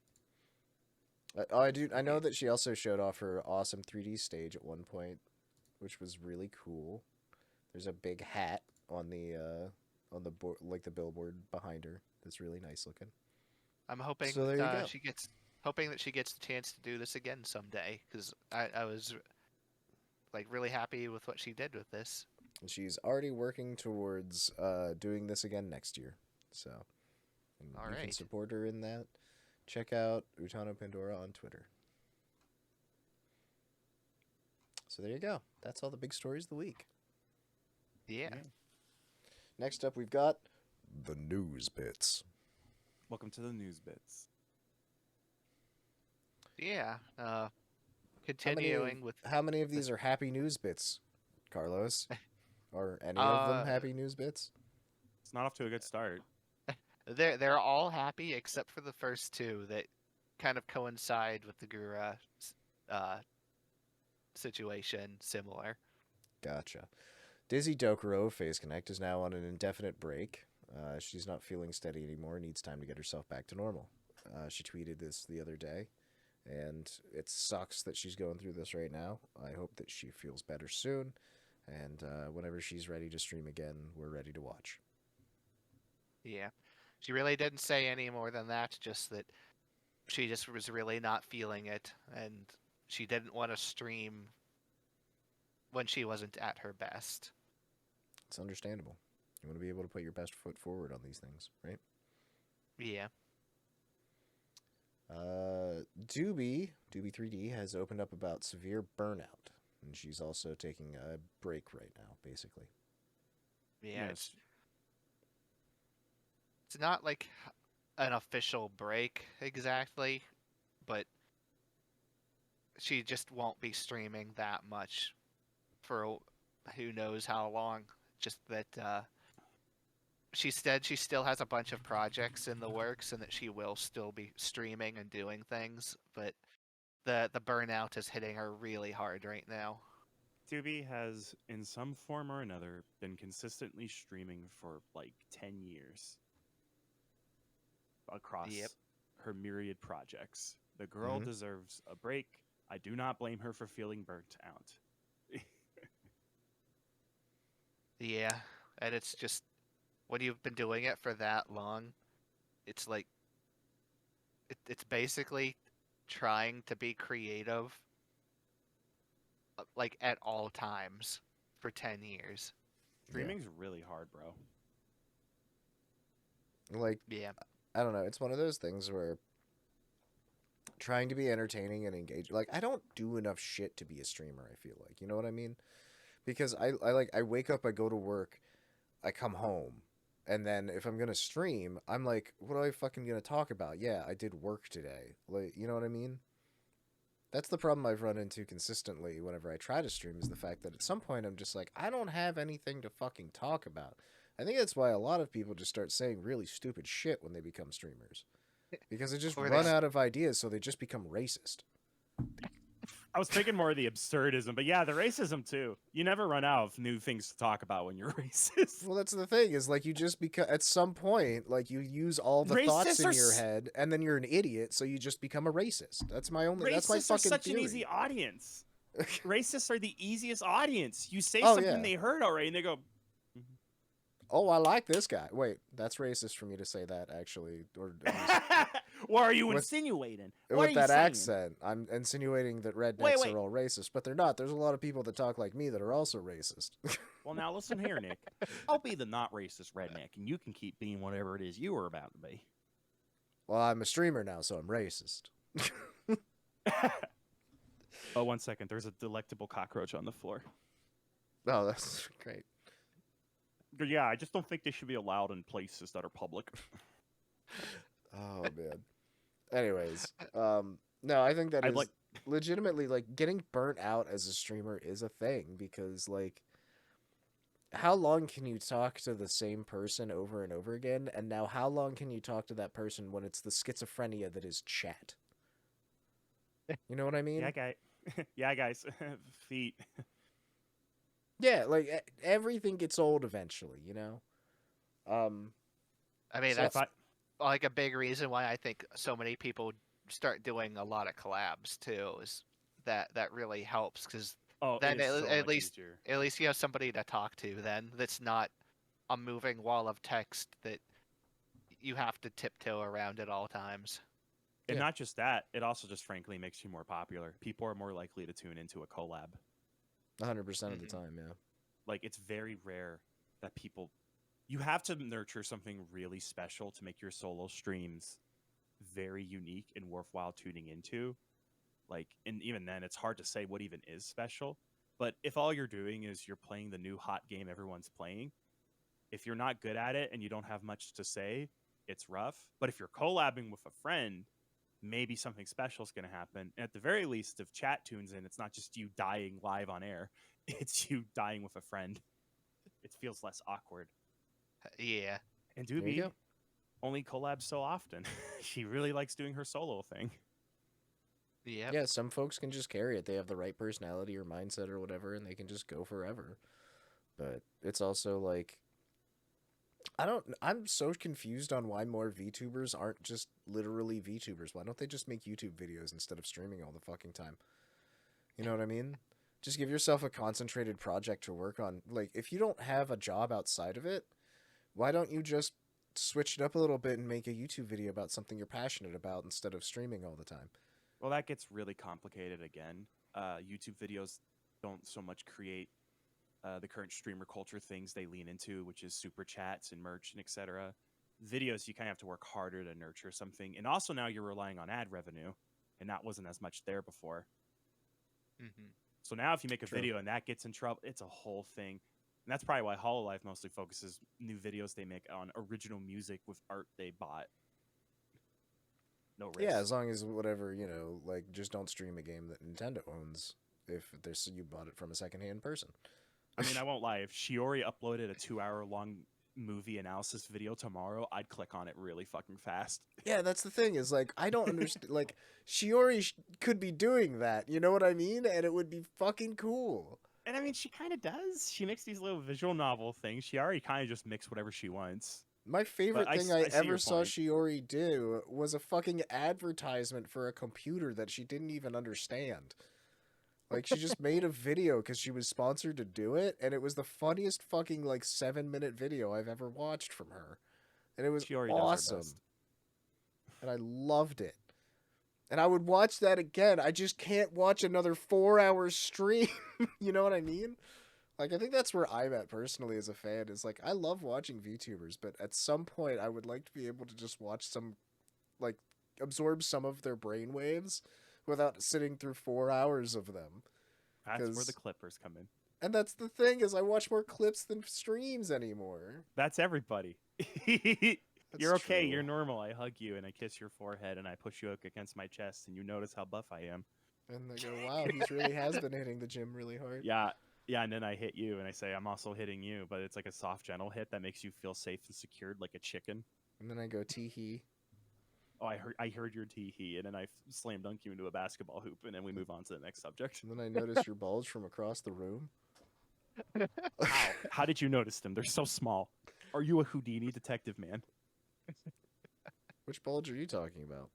I know that she also showed off her awesome 3D stage at one point. which was really cool. There's a big hat on the board, like the billboard behind her. That's really nice looking. I'm hoping So there you go. she gets the chance to do this again someday, because I was like really happy with what she did with this. And she's already working towards doing this again next year. So and All you can right. support her in that. Check out Utano Pandora on Twitter. So there you go. That's all the big stories of the week. Yeah. Next up, we've got the news bits. Welcome to the news bits. Yeah. Continuing with How many of these are happy news bits, Carlos? Are any of them happy news bits? It's not off to a good start. they're all happy except for the first two that kind of coincide with the Gura situation. Similar. Gotcha. Dizzy Dokuro, Phase Connect, is now on an indefinite break. She's not feeling steady anymore, needs time to get herself back to normal. She tweeted this the other day, and it sucks that she's going through this right now. I hope that she feels better soon, and whenever she's ready to stream again, we're ready to watch. Yeah. She really didn't say any more than that, just that she just was really not feeling it, and she didn't want to stream when she wasn't at her best. It's understandable. You want to be able to put your best foot forward on these things, right? Yeah. Dooby 3D has opened up about severe burnout, and she's also taking a break right now, basically. Yeah. It's not like an official break exactly, but she just won't be streaming that much for who knows how long. Just that she said she still has a bunch of projects in the works and that she will still be streaming and doing things, but the burnout is hitting her really hard right now. Dooby has, in some form or another, been consistently streaming for like 10 years across her myriad projects. The girl deserves a break. I do not blame her for feeling burnt out. Yeah, and it's just when you've been doing it for that long, it's like it's basically trying to be creative like at all times for 10 years. Streaming's really hard, bro. Like, yeah, I don't know. It's one of those things where trying to be entertaining and engaging. Like, I don't do enough shit to be a streamer, I feel like. You know what I mean? Because I wake up, I go to work, I come home, and then if I'm going to stream, I'm like, what am I fucking going to talk about? Yeah, I did work today. Like, you know what I mean? That's the problem I've run into consistently whenever I try to stream, is the fact that at some point I'm just like, I don't have anything to fucking talk about. I think that's why a lot of people just start saying really stupid shit when they become streamers. Because they just run out of ideas, so they just become racist. I was thinking more of the absurdism, but yeah, the racism too. You never run out of new things to talk about when you're racist. Well, that's the thing, is like you just become, at some point, like you use all the thoughts in your head, and then you're an idiot, so you just become a racist. That's my only. That's my fucking Racists are such theory. an easy audience. Racists are the easiest audience. You say something they heard already, and they go, "Oh, I like this guy." Wait, that's racist for me to say that, actually. Or what are you insinuating? With that accent, I'm insinuating that rednecks are all racist, but they're not. There's a lot of people that talk like me that are also racist. Well, now listen here, Nick. I'll be the not racist redneck, and you can keep being whatever it is you were about to be. Well, I'm a streamer now, so I'm racist. Oh, 1 second. There's a delectable cockroach on the floor. Oh, that's great. Yeah, I just don't think they should be allowed in places that are public. Oh, man. Anyways, no, I think that is legitimately, like, getting burnt out as a streamer is a thing, because, like, how long can you talk to the same person over and over again? And now how long can you talk to that person when it's the schizophrenia that is chat? You know what I mean? Yeah, guys. Feet. Yeah, like, everything gets old eventually, you know? I mean, that's like a big reason why I think so many people start doing a lot of collabs, too, is that really helps, because Oh, Then it is so at much least easier. you have somebody to talk to. Then that's not a moving wall of text that you have to tiptoe around at all times. And Yeah. not just that, it also just frankly makes you more popular. People are more likely to tune into a collab. 100% of the Mhm. time, yeah. Like, it's very rare that people. You have to nurture something really special to make your solo streams very unique and worthwhile tuning into. Like, and even then, it's hard to say what even is special. But if all you're doing is you're playing the new hot game everyone's playing, if you're not good at it and you don't have much to say, it's rough. But if you're collabing with a friend, maybe something special is going to happen. And at the very least, if chat tunes in, it's not just you dying live on air, it's you dying with a friend. It feels less awkward. Yeah. And There you Dooby go. only collabs so often. She really likes doing her solo thing. Yep. Yeah, some folks can just carry it. They have the right personality or mindset or whatever, and they can just go forever. But it's also like, I'm so confused on why more VTubers aren't just literally VTubers. Why don't they just make YouTube videos instead of streaming all the fucking time? You know what I mean? Just give yourself a concentrated project to work on. Like, if you don't have a job outside of it, why don't you just switch it up a little bit and make a YouTube video about something you're passionate about instead of streaming all the time? Well, that gets really complicated again. YouTube videos don't so much create the current streamer culture things they lean into, which is super chats and merch and etc. Videos, you kind of have to work harder to nurture something. And also now you're relying on ad revenue, and that wasn't as much there before. Hmm. So now if you make a True. video and that gets in trouble, it's a whole thing. And that's probably why HoloLive mostly focuses new videos they make on original music with art they bought. No risk. Yeah, as long as whatever, like, just don't stream a game that Nintendo owns if you bought it from a secondhand person. I mean, I won't lie. If Shiori uploaded a 2-hour-long movie analysis video tomorrow, I'd click on it really fucking fast. Yeah, that's the thing is, like, I don't understand. Like, Shiori could be doing that, you know what I mean? And it would be fucking cool. And I mean, she kind of does. She makes these little visual novel things. She already kind of just makes whatever she wants. My favorite But I thing s- I I see ever your saw point. Shiori do was a fucking advertisement for a computer that she didn't even understand. Like, she just made a video because she was sponsored to do it, and it was the funniest fucking, like, 7-minute video I've ever watched from her. And it was Shiori does her awesome. best. And I loved it. And I would watch that again. I just can't watch another 4-hour stream. You know what I mean? Like, I think that's where I'm at personally as a fan, is like, I love watching VTubers, but at some point I would like to be able to just watch some, like, absorb some of their brainwaves without sitting through 4 hours of them. That's where 'Cause- the clippers come in. And that's the thing, is I watch more clips than streams anymore. That's everybody. That's You're okay. true. You're normal. I hug you and I kiss your forehead and I push you up against my chest and you notice how buff I am. And they go, wow, he really has been hitting the gym really hard. Yeah. Yeah, and then I hit you and I say I'm also hitting you, but it's like a soft, gentle hit that makes you feel safe and secured like a chicken. And then I go, tee-hee. Oh, I heard your tee-hee, and then I slam dunk you into a basketball hoop, and then we move on to the next subject. And then I notice your bulge from across the room. How? How did you notice them? They're so small. Are you a Houdini detective, man? Which bulge are you talking about?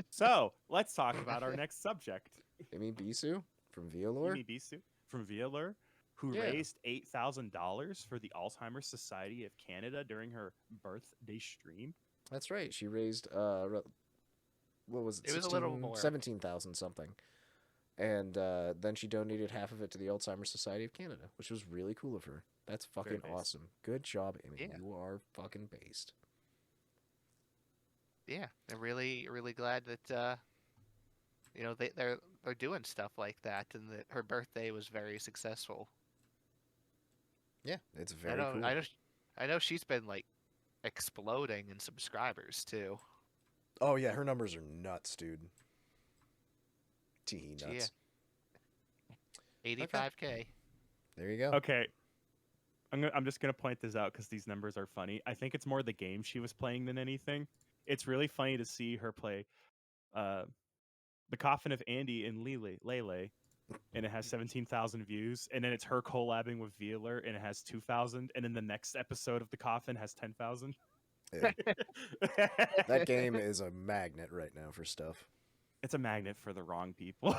So, let's talk about our next subject. Immy Bisou from Vialore? Immy Bisou from Vialore, who Yeah. raised $8,000 for the Alzheimer's Society of Canada during her birthday stream. That's right. She raised what was it? It was a little more. 17,000 something. And then she donated half of it to the Alzheimer's Society of Canada, which was really cool of her. That's fucking based. awesome. Good job, Immy. Yeah. You are fucking based. Yeah, I'm really glad that they're doing stuff like that, and that her birthday was very successful. Yeah, it's I very know cool. I know she's been like exploding in subscribers too. Oh yeah, her numbers are nuts, dude. Tee nuts. Yeah. 85K. There you go. Okay. I'm just going to point this out because these numbers are funny. I think it's more the game she was playing than anything. It's really funny to see her play The Coffin of Andy in Lele, and it has 17,000 views. And then it's her collabing with Veeler, and it has 2,000. And then the next episode of The Coffin has 10,000. Yeah. That game is a magnet right now for stuff. It's a magnet for the wrong people.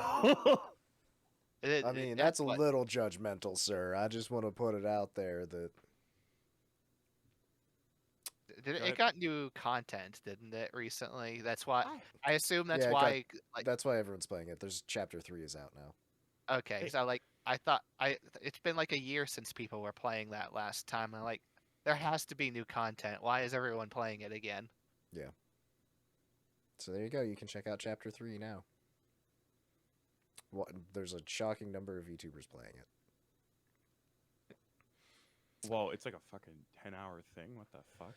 It, I it- mean, that's a what little judgmental, sir. I just want to put it out there that did Go it ahead. got new content, didn't it, recently? That's why I, I assume that's yeah, it got why like that's why everyone's playing it. There's chapter 3 is out now. okay, it, so like I thought it's been like a year since people were playing that last time. I'm like, there has to be new content. Why is everyone playing it again? Yeah. So there you go. You can check out chapter 3 now. There's a shocking number of VTubers playing it. whoa, it's like a fucking 10-hour thing. What the fuck?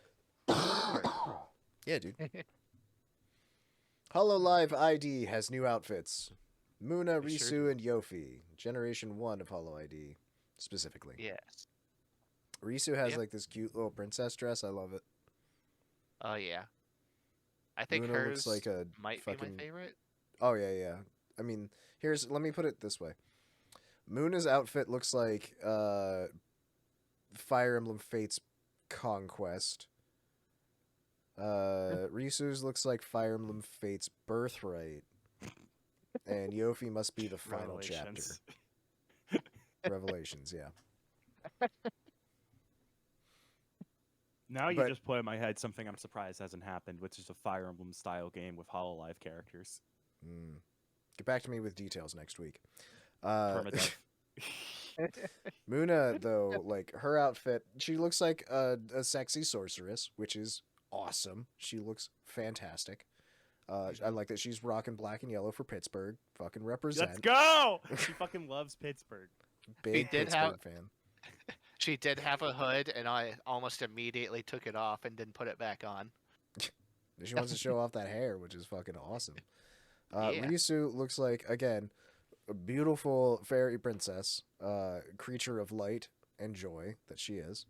Yeah, dude. HoloLive ID has new outfits. Moona, They sure Risu, and Yofi. Generation 1 of HoloID, specifically. Yes. Risu has Yep. like this cute little princess dress. I love it. Oh yeah. I think Moona hers looks like a might fucking... be my favorite. Oh, yeah, yeah. I mean, let me put it this way. Moona's outfit looks like Fire Emblem Fates Conquest. Risu's looks like Fire Emblem Fates Birthright. And Yofi must be the final chapter. Revelations. Revelations, yeah. Now you But- just put in my head something I'm surprised hasn't happened, which is a Fire Emblem style game with HoloLive characters. Get back to me with details next week. Permadeath. Moona, though, like her outfit, she looks like a sexy sorceress, which is awesome. She looks fantastic. I like that she's rocking black and yellow for Pittsburgh. Fucking represent. Let's go! She fucking loves Pittsburgh. Big did Pittsburgh have- fan. She did have a hood, and I almost immediately took it off and didn't put it back on. She wants to show off that hair, which is fucking awesome. Yeah. Risu looks like, again, a beautiful fairy princess, creature of light and joy that she is.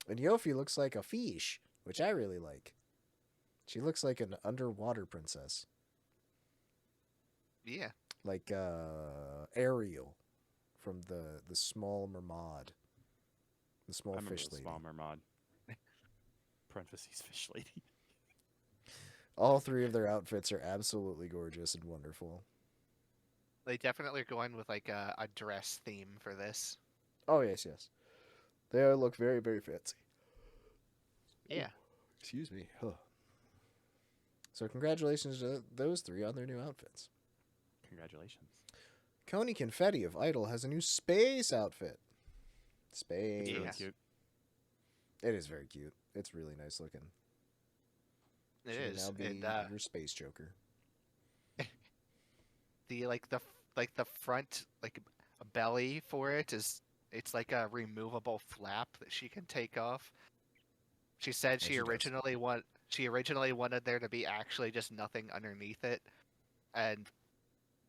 And Yofi looks like a fish, which I really like. She looks like an underwater princess. Yeah. Like Ariel from the Small Mermaid. The I small remember fish the lady. Small Mermaid. Parentheses fish lady. All three of their outfits are absolutely gorgeous and wonderful. They definitely are going with like a dress theme for this. Oh, yes, yes. They all look very, very fancy. Yeah. Excuse me. Huh. So congratulations to those three on their new outfits. Congratulations. Coni Confetti of Idol has a new space outfit. Space. It's really Yeah. cute. It is very cute. It's really nice looking. It She will is. now be And your space joker. the front belly for it is it's like a removable flap that she can take off. She said Yeah, she she does. originally wanted there to be actually just nothing underneath it, and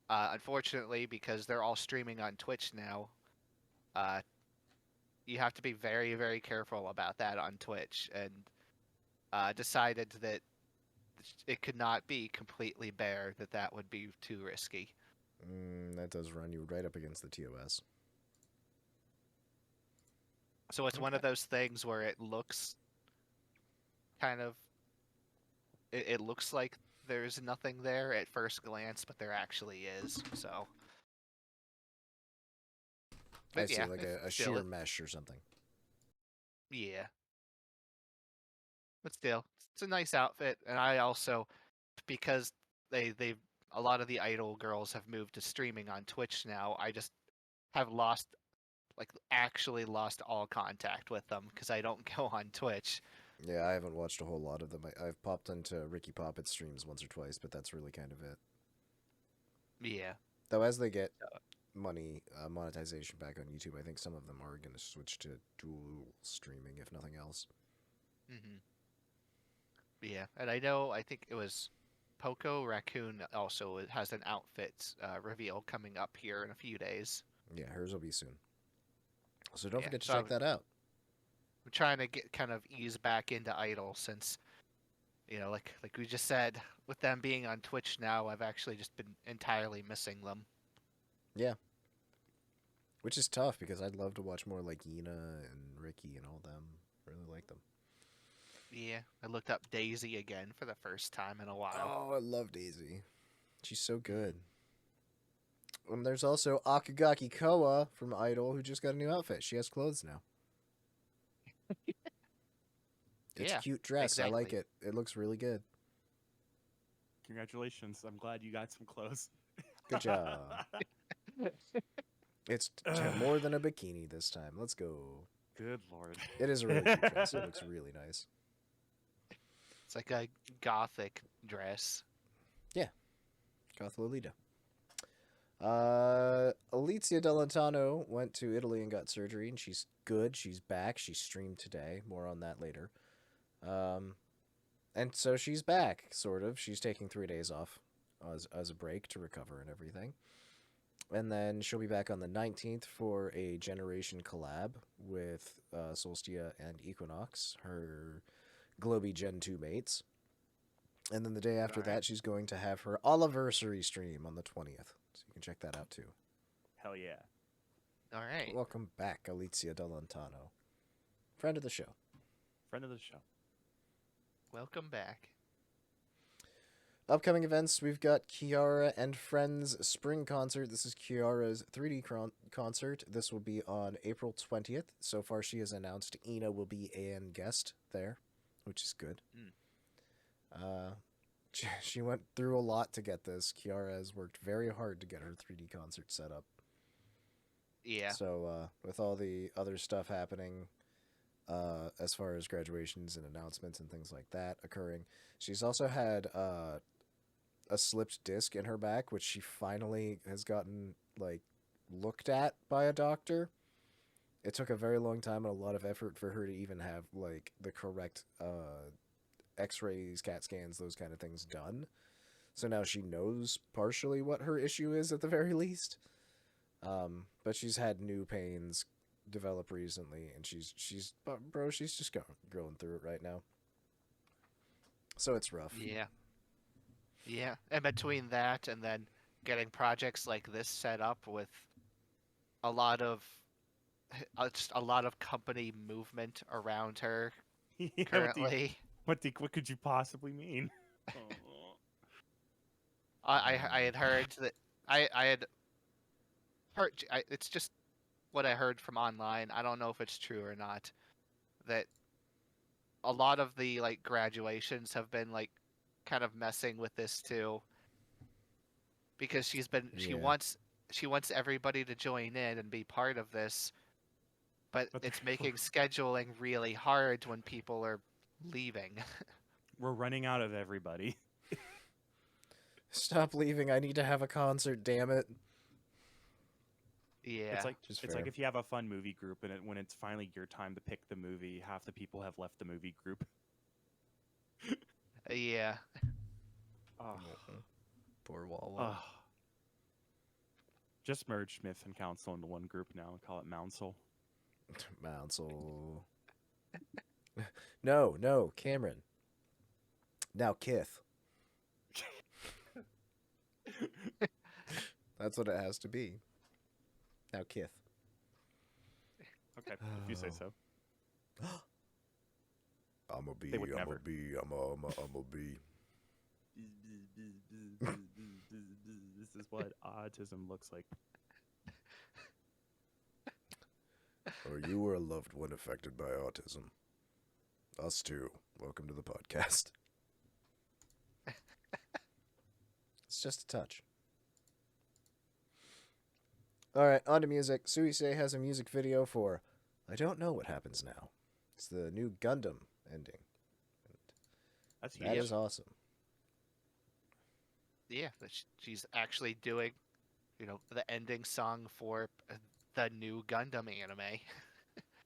unfortunately, because they're all streaming on Twitch now, you have to be very, very careful about that on Twitch, and decided that it could not be completely bare, that would be too risky. That does run you right up against the TOS. So it's one of those things where it looks kind of it looks like there's nothing there at first glance, but there actually is. So I But see, yeah, like it's a still sheer a- mesh or something. yeah. But still, it's a nice outfit, and I also because they a lot of the idol girls have moved to streaming on Twitch now. I just have actually lost all contact with them because I don't go on Twitch. Yeah, I haven't watched a whole lot of them. I've popped into Ricky Poppet streams once or twice, but that's really kind of it. Yeah. Though as they get money, monetization back on YouTube, I think some of them are going to switch to dual streaming, if nothing else. Yeah, and I think it was Poco Raccoon also has an outfit reveal coming up here in a few days. Yeah, hers will be soon. So don't Yeah, forget to so check that out. I'm trying to get kind of ease back into Idol since, like we just said, with them being on Twitch now, I've actually just been entirely missing them. Yeah. Which is tough because I'd love to watch more like Yina and Ricky and all them. Really like them. Yeah, I looked up Daisy again for the first time in a while. Oh, I love Daisy. She's so good. And there's also Akugaki Koa from Idol who just got a new outfit. She has clothes now. It's Yeah, a cute dress. I like exactly. it. It looks really good. Congratulations. I'm glad you got some clothes. Good job. It's more than a bikini this time. Let's go. Good lord. It is a really cute dress. It looks really nice. It's like a gothic dress. Goth Lolita. Alicia Delantano went to Italy and got surgery, and she's good. She's back. She streamed today. More on that later. And so she's back, sort of. She's taking 3 days off as a break to recover and everything. And then she'll be back on the 19th for a Generation collab with Solstia and Equinox, her Globy Gen 2 mates. And then the day after that, she's going to have her Oliversary stream on the 20th. So you can check that out too. Hell yeah. All right. Welcome back, Alicia Delantano. Friend of the show. Friend of the show. Welcome back. Upcoming events, we've got Kiara and Friends Spring Concert. This is Kiara's 3D concert. This will be on April 20th. So far, she has announced Ina will be a guest there, which is good. She went through a lot to get this. Kiara has worked very hard to get her 3D concert set up. Yeah. So with all the other stuff happening, as far as graduations and announcements and things like that occurring, she's also had a slipped disc in her back, which she finally has gotten looked at by a doctor. It took a very long time and a lot of effort for her to even have the correct x-rays, CAT scans, those kind of things done. So now she knows partially what her issue is at the very least. But she's had new pains develop recently, and she's just going through it right now. So it's rough. Yeah. Yeah. And between that and then getting projects like this set up with a lot of just a lot of company movement around her Yeah, currently. what could you possibly mean? I had heard that I had heard it's just what I heard from online. I don't know if it's true or not. That a lot of the graduations have been kind of messing with this too, because she Yeah. wants everybody to join in and be part of this, but it's making scheduling really hard when people are leaving. We're running out of everybody. Stop leaving. I need to have a concert, damn it. Yeah. It's like Just it's fair. like if you have a fun movie group and when it's finally your time to pick the movie, half the people have left the movie group. Yeah. Oh. Poor Wawa. Oh. Just merge Smith and Council into one group now and call it Mouncil. Mouncil. No, Cameron. Now Kith. That's what it has to be. Now Kith. Okay, if you say so. I'm a bee, They would I'm never. a bee, I'm a bee. This is what autism looks like. Or you were a loved one affected by autism. Us too. Welcome to the podcast. It's just a touch. Alright, on to music. Suisei has a music video for I Don't Know What Happens Now. It's the new Gundam ending. That's That huge. is awesome. Yeah, that she's actually doing, the ending song for the new Gundam anime.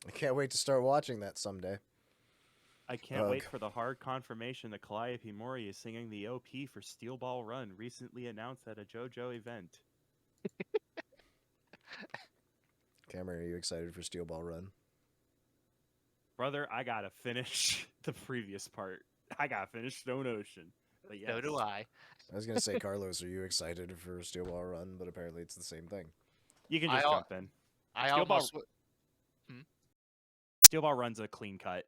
I can't wait to start watching that someday. I can't wait Ugh. for the hard confirmation that Calliope Mori is singing the OP for Steel Ball Run, recently announced at a JoJo event. Cameron, are you excited for Steel Ball Run? Brother, I gotta finish the previous part. I gotta finish Stone Ocean. But yes. So do I. I was going to say, Carlos, are you excited for Steel Ball Run? But apparently it's the same thing. You can I just al- jump in. I Steel Ball- almost. Steel Ball Run's a clean cut.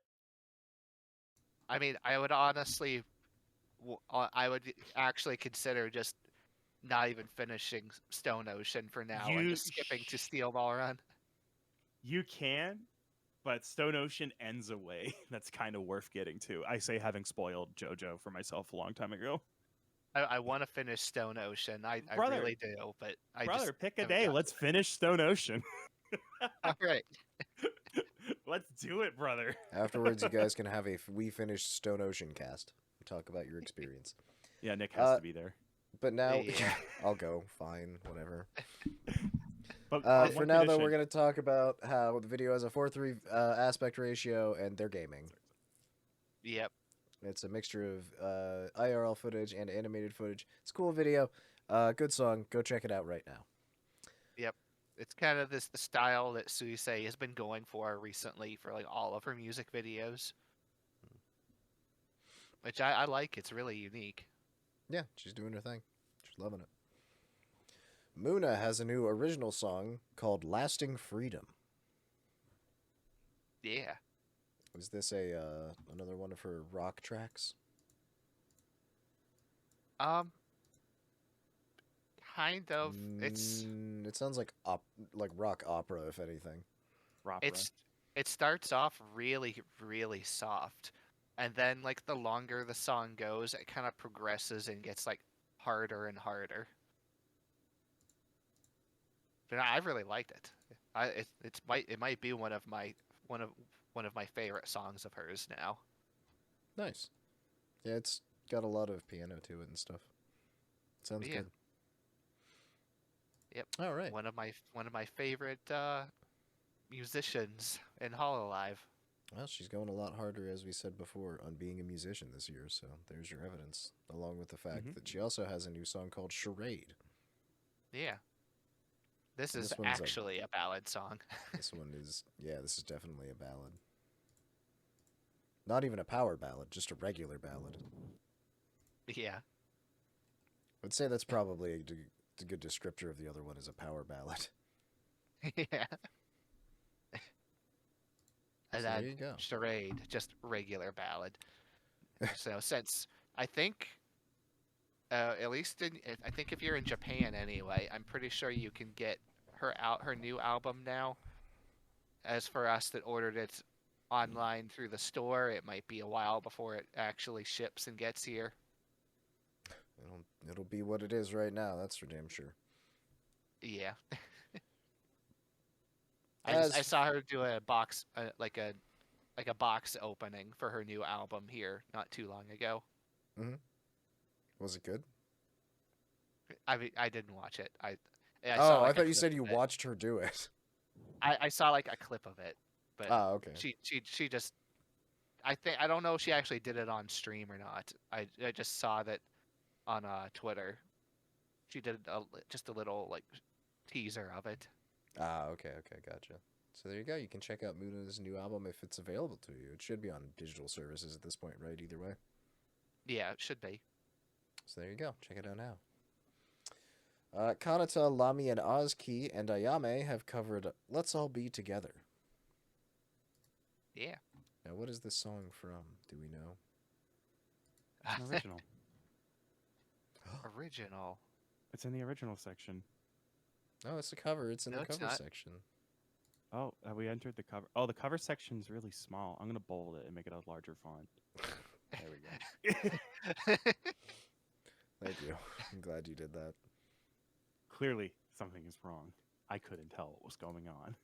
I mean, I would honestly, I would actually consider just not even finishing Stone Ocean for now and You just skipping to Steel Ball Run. You can, but Stone Ocean ends a way that's kind of worth getting to. I say having spoiled JoJo for myself a long time ago. I want to finish Stone Ocean. I Brother, really do, but I Brother, just pick a haven't day. gotten Let's finish Stone Ocean. All right. Let's do it, brother. Afterwards, you guys can have a we finished Stone Ocean cast. Talk about your experience. Yeah, Nick has to be there. But now, Yeah. I'll go. Fine, whatever. But For now, though, we're going to talk about how the video has a 4:3 aspect ratio and they're gaming. Yep. It's a mixture of IRL footage and animated footage. It's a cool video. Good song. Go check it out right now. Yep. It's kind of the style that Suisei has been going for recently for like all of her music videos. Which I like. It's really unique. Yeah, she's doing her thing. She's loving it. Moona has a new original song called Lasting Freedom. Yeah. Is this another one of her rock tracks? Kind of. It sounds like rock opera, if anything. It starts off really, really soft. And then like the longer the song goes, it kind of progresses and gets like harder and harder. But I really liked it. It might be one of my favorite songs of hers now. Nice. Yeah, it's got a lot of piano to it and stuff. Sounds good. Yep. All right. One of my favorite musicians in HoloLive. Well, she's going a lot harder, as we said before, on being a musician this year, so there's your evidence, along with the fact that she also has a new song called Charade. Yeah. This is actually a ballad song. This is definitely a ballad. Not even a power ballad, just a regular ballad. Yeah. I'd say that's probably a good descriptor of the other one as a power ballad. Yeah. And So then there you go. Charade, just regular ballad. So since I think, at least I think if you're in Japan anyway, I'm pretty sure you can get her new album now. As for us that ordered it online through the store, it might be a while before it actually ships and gets here. It'll be what it is right now, that's for damn sure. Yeah. I saw her do a box, like a box opening for her new album here not too long ago. Mm-hmm. Was it good? I mean, I didn't watch it. I thought you said you watched her do it. I saw like a clip of it, but okay. She just, I don't know if she actually did it on stream or not. I just saw that on Twitter. She did just a little like teaser of it. Okay, gotcha. So there you go. You can check out Moona's new album if it's available to you. It should be on digital services at this point, right? Either way. Yeah, it should be. So there you go. Check it out now. Kanata, Lami, and Azki and Ayame have covered Let's All Be Together. Yeah. Now, what is this song from? Do we know? It's an original. Original. It's in the original section. Oh, it's a cover. It's in the it's cover not. section. Oh, have we entered the cover? Oh, the cover section's really small. I'm going to bold it and make it a larger font. There we go. Thank you. I'm glad you did that. Clearly, something is wrong. I couldn't tell what was going on.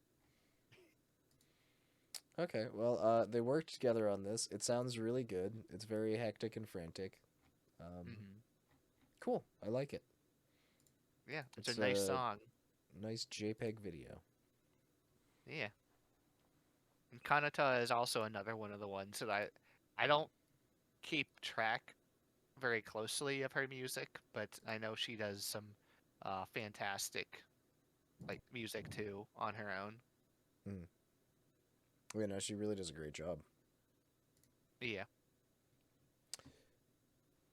Okay, well, they worked together on this. It sounds really good. It's very hectic and frantic. Cool. I like it. Yeah, it's a nice song. Nice JPEG video. Yeah. And Kanata is also another one of the ones that I don't keep track very closely of her music, but I know she does some fantastic like music too on her own. Yeah, no, she really does a great job. Yeah.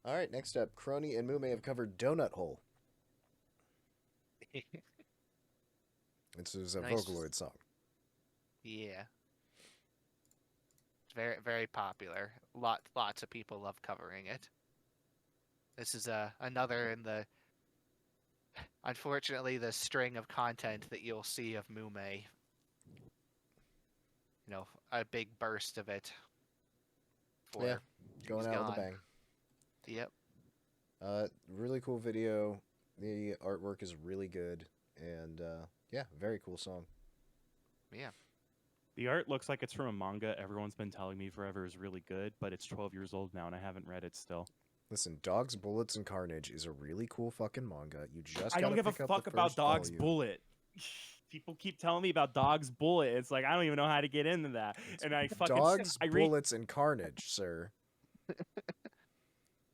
All right, next up, Kronii and Mumei have covered Donut Hole. This is a Nice. Vocaloid song. Yeah. It's very, very popular. Lots of people love covering it. This is another in the unfortunately, the string of content that you'll see of Mumei, a big burst of it. Yeah, going he's out with a gone. bang. Yep. Really cool video. The artwork is really good, and yeah, very cool song. Yeah. The art looks like it's from a manga everyone's been telling me forever is really good, but it's 12 years old now and I haven't read it still. Listen, Dogs, Bullets, and Carnage is a really cool fucking manga. You just I gotta don't give a pick up fuck the about first Dog's volume. Bullet. People keep telling me about Dog's Bullet. It's like I don't even know how to get into that. And I fucking Dogs, I read Bullets, and Carnage, sir.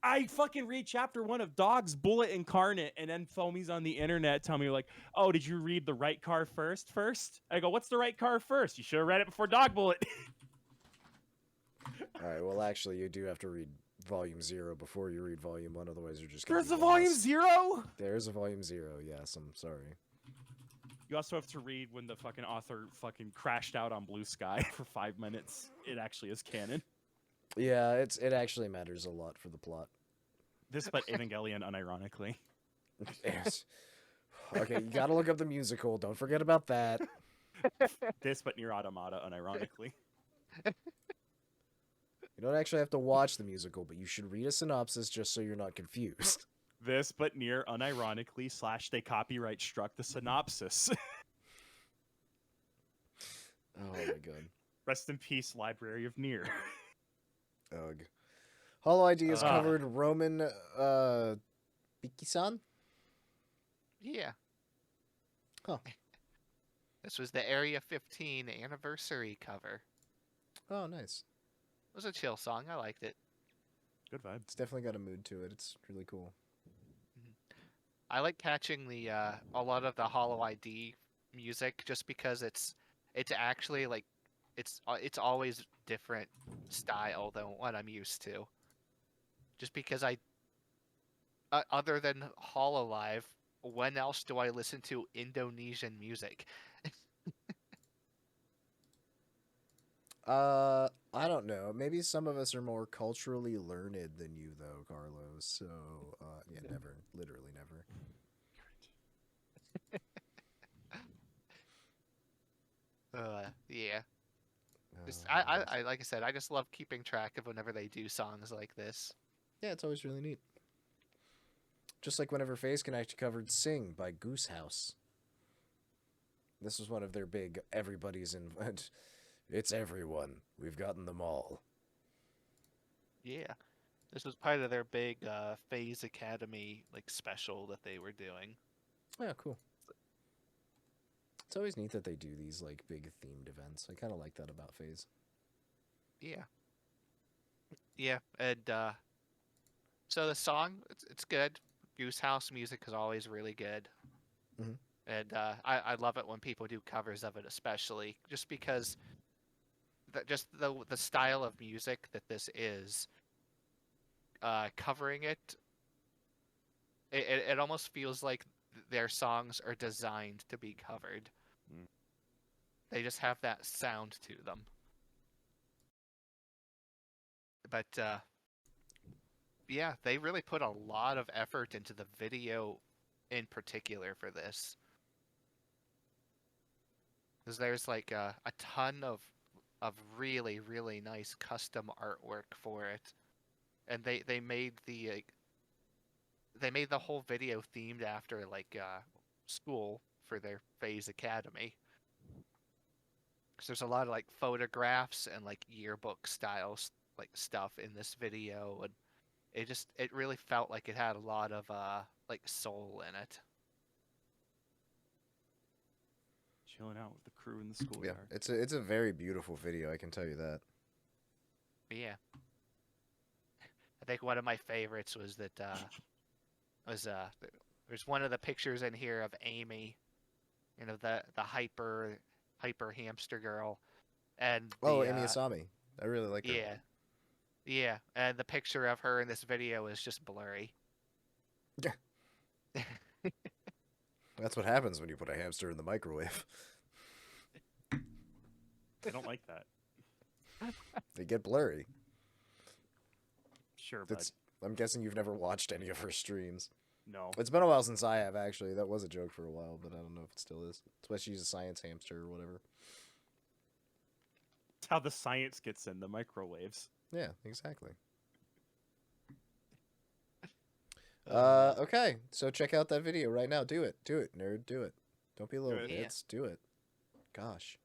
I fucking read chapter 1 of Dog's Bullet Incarnate, and then foamies on the internet tell me like, "Oh, did you read the right car first?" I go, "What's the right car first? You should have read it before Dog Bullet." All right, well, actually, you do have to read Volume 0 before you read Volume 1, otherwise you're just gonna There's be a volume lost. 0. There's a Volume 0. Yes, I'm sorry. You also have to read when the fucking author fucking crashed out on Blue Sky for 5 minutes. It actually is canon. Yeah, it actually matters a lot for the plot. This, but Evangelion, unironically. Yes. Okay, you gotta look up the musical. Don't forget about that. This, but Nier Automata, unironically. You don't actually have to watch the musical, but you should read a synopsis just so you're not confused. This, but Nier, unironically, / they copyright struck the synopsis. Oh my god. Rest in peace, Library of Nier. Ugh. HoloID has covered Roman Picisan? Yeah. Huh. This was the Area 15 anniversary cover. Oh, nice. It was a chill song. I liked it. Good vibe. It's definitely got a mood to it. It's really cool. I like catching the a lot of the HoloID music just because it's actually like it's always different style than what I'm used to. Just because other than Hololive, when else do I listen to Indonesian music? I don't know. Maybe some of us are more culturally learned than you, though, Carlos. So, yeah, never. Literally never. Yeah. I like I said, I just love keeping track of whenever they do songs like this. Yeah, it's always really neat. Just like whenever Phase Connect covered Sing by Goose House. This was one of their big everybody's in. It's everyone. We've gotten them all. Yeah. This was part of their big Phase Academy like special that they were doing. Yeah, cool. It's always neat that they do these like big themed events. I kind of like that about Phase. Yeah. Yeah, and so the song it's good. Goose House music is always really good. Mhm. And I love it when people do covers of it, especially just because the style of music that this is, covering it almost feels like their songs are designed to be covered. Mm. They just have that sound to them. But yeah, they really put a lot of effort into the video in particular for this. Because there's like a ton of really, really nice custom artwork for it. And they made they made the whole video themed after like school for their Phase Academy. Because there's a lot of like photographs and like yearbook styles like stuff in this video, and it really felt like it had a lot of like soul in it. Chilling out with the crew in the schoolyard. Yeah, it's a very beautiful video. I can tell you that. Yeah. I think one of my favorites was that there's one of the pictures in here of Amy, the hyper hamster girl, and Amy Asami. I really like her. Yeah, yeah, and the picture of her in this video is just blurry. That's what happens when you put a hamster in the microwave. I don't like that. They get blurry. Sure, but I'm guessing you've never watched any of her streams. No. It's been a while since I have, actually. That was a joke for a while, but I don't know if it still is. That's why she's a science hamster or whatever. It's how the science gets in the microwaves. Yeah, exactly. Uh, Okay, so check out that video right now. Do it, nerd, do it. Don't be little it. Yeah. bits. Do it. Gosh.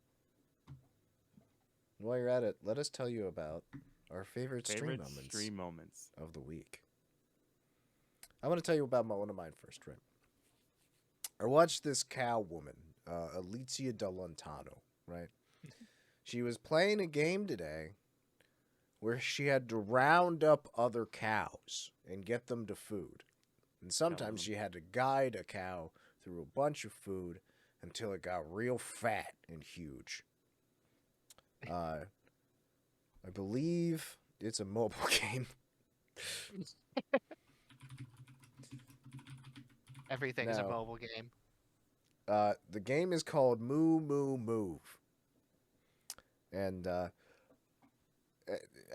And while you're at it, let us tell you about our favorite stream moments of the week. I want to tell you about one of mine first, right? I watched this cow woman, Alicja da Lontano, right? She was playing a game today where she had to round up other cows and get them to food. And sometimes she had to guide a cow through a bunch of food until it got real fat and huge. I believe it's a mobile game. Everything is a No. mobile game. The game is called Moo Moo Move. And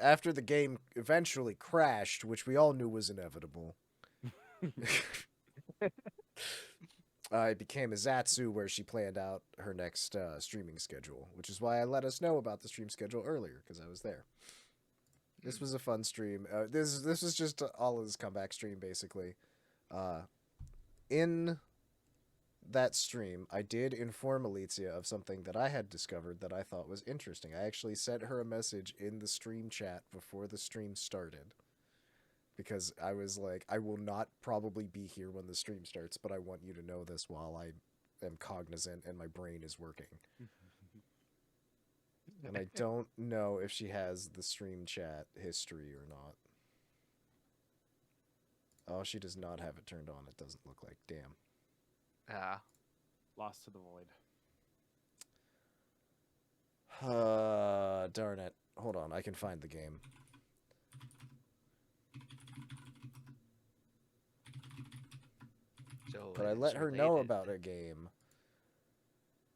after the game eventually crashed, which we all knew was inevitable, it became a Zatsu where she planned out her next streaming schedule, which is why I let us know about the stream schedule earlier, because I was there. This was a fun stream. This was just Allah's comeback stream, basically. In that stream, I did inform Alicia of something that I had discovered that I thought was interesting. I actually sent her a message in the stream chat before the stream started. Because I was like, I will not probably be here when the stream starts, but I want you to know this while I am cognizant and my brain is working. And I don't know if she has the stream chat history or not. Oh, she does not have it turned on. It doesn't look like. Damn. Lost to the void. Darn it. Hold on, I can find the game. So But I it's let her know related. about a game.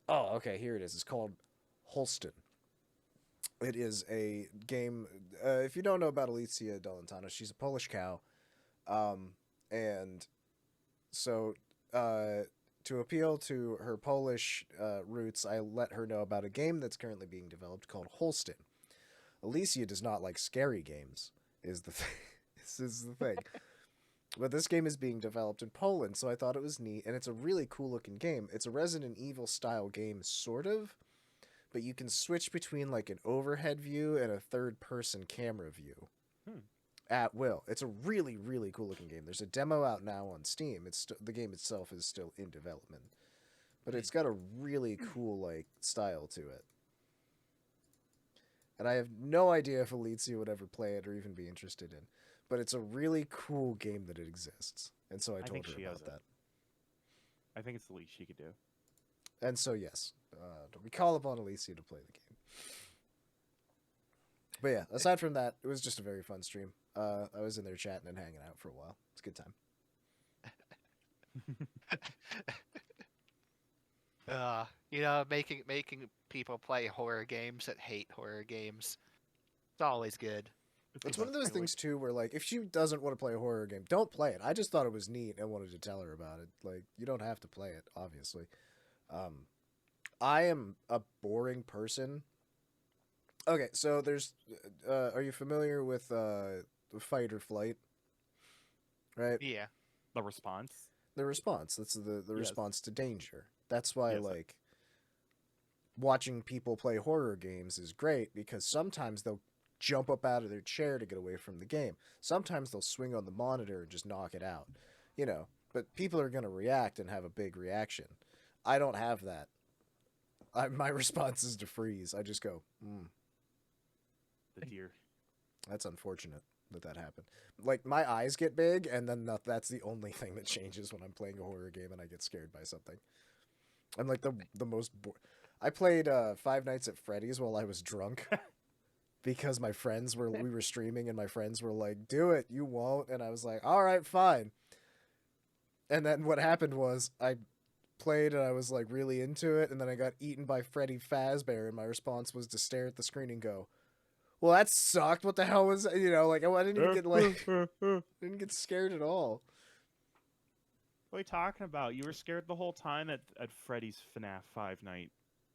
Oh, okay, here it is. It's called Holston. It is a game. If you don't know about Alicja Dolentano, she's a Polish cow. And so to appeal to her Polish roots, I let her know about a game that's currently being developed called Holston. Alicia does not like scary games, is the thing. This is the thing. But this game is being developed in Poland, so I thought it was neat, and it's a really cool looking game. It's a Resident Evil style game, sort of, but you can switch between like an overhead view and a third person camera view at will. It's a really, really cool looking game. There's a demo out now on Steam. The game itself is still in development, but it's got a really cool like style to it. And I have no idea if Alicia would ever play it or even be interested in. But it's a really cool game that it exists. And so I told think her she about has it. that. I think it's the least she could do. And so, yes, we call upon Alicia to play the game. But yeah, aside from that, it was just a very fun stream. I was in there chatting and hanging out for a while. It's a good time. Making people play horror games that hate horror games. It's always good. It's one of those things, too, where, like, if she doesn't want to play a horror game, don't play it. I just thought it was neat and wanted to tell her about it. Like, you don't have to play it, obviously. I am a boring person. Okay, so there's... are you familiar with fight or flight? Right? Yeah. The response. The response. That's the Yes. response to danger. That's why, Yes. like, watching people play horror games is great, because sometimes they'll jump up out of their chair to get away from the game. Sometimes they'll swing on the monitor and just knock it out. You know, but people are going to react and have a big reaction. I don't have that. My response is to freeze. I just go, The deer. That's unfortunate that happened. Like, my eyes get big, and then that's the only thing that changes when I'm playing a horror game and I get scared by something. I'm like the most... I played Five Nights at Freddy's while I was drunk. Because we were streaming and my friends were like, do it, you won't. And I was like, all right, fine. And then what happened was I played and I was like really into it. And then I got eaten by Freddy Fazbear. And my response was to stare at the screen and go, well, that sucked. What the hell was, like, I didn't even get didn't get scared at all. What are you talking about? You were scared the whole time at Freddy's FNAF 5 night.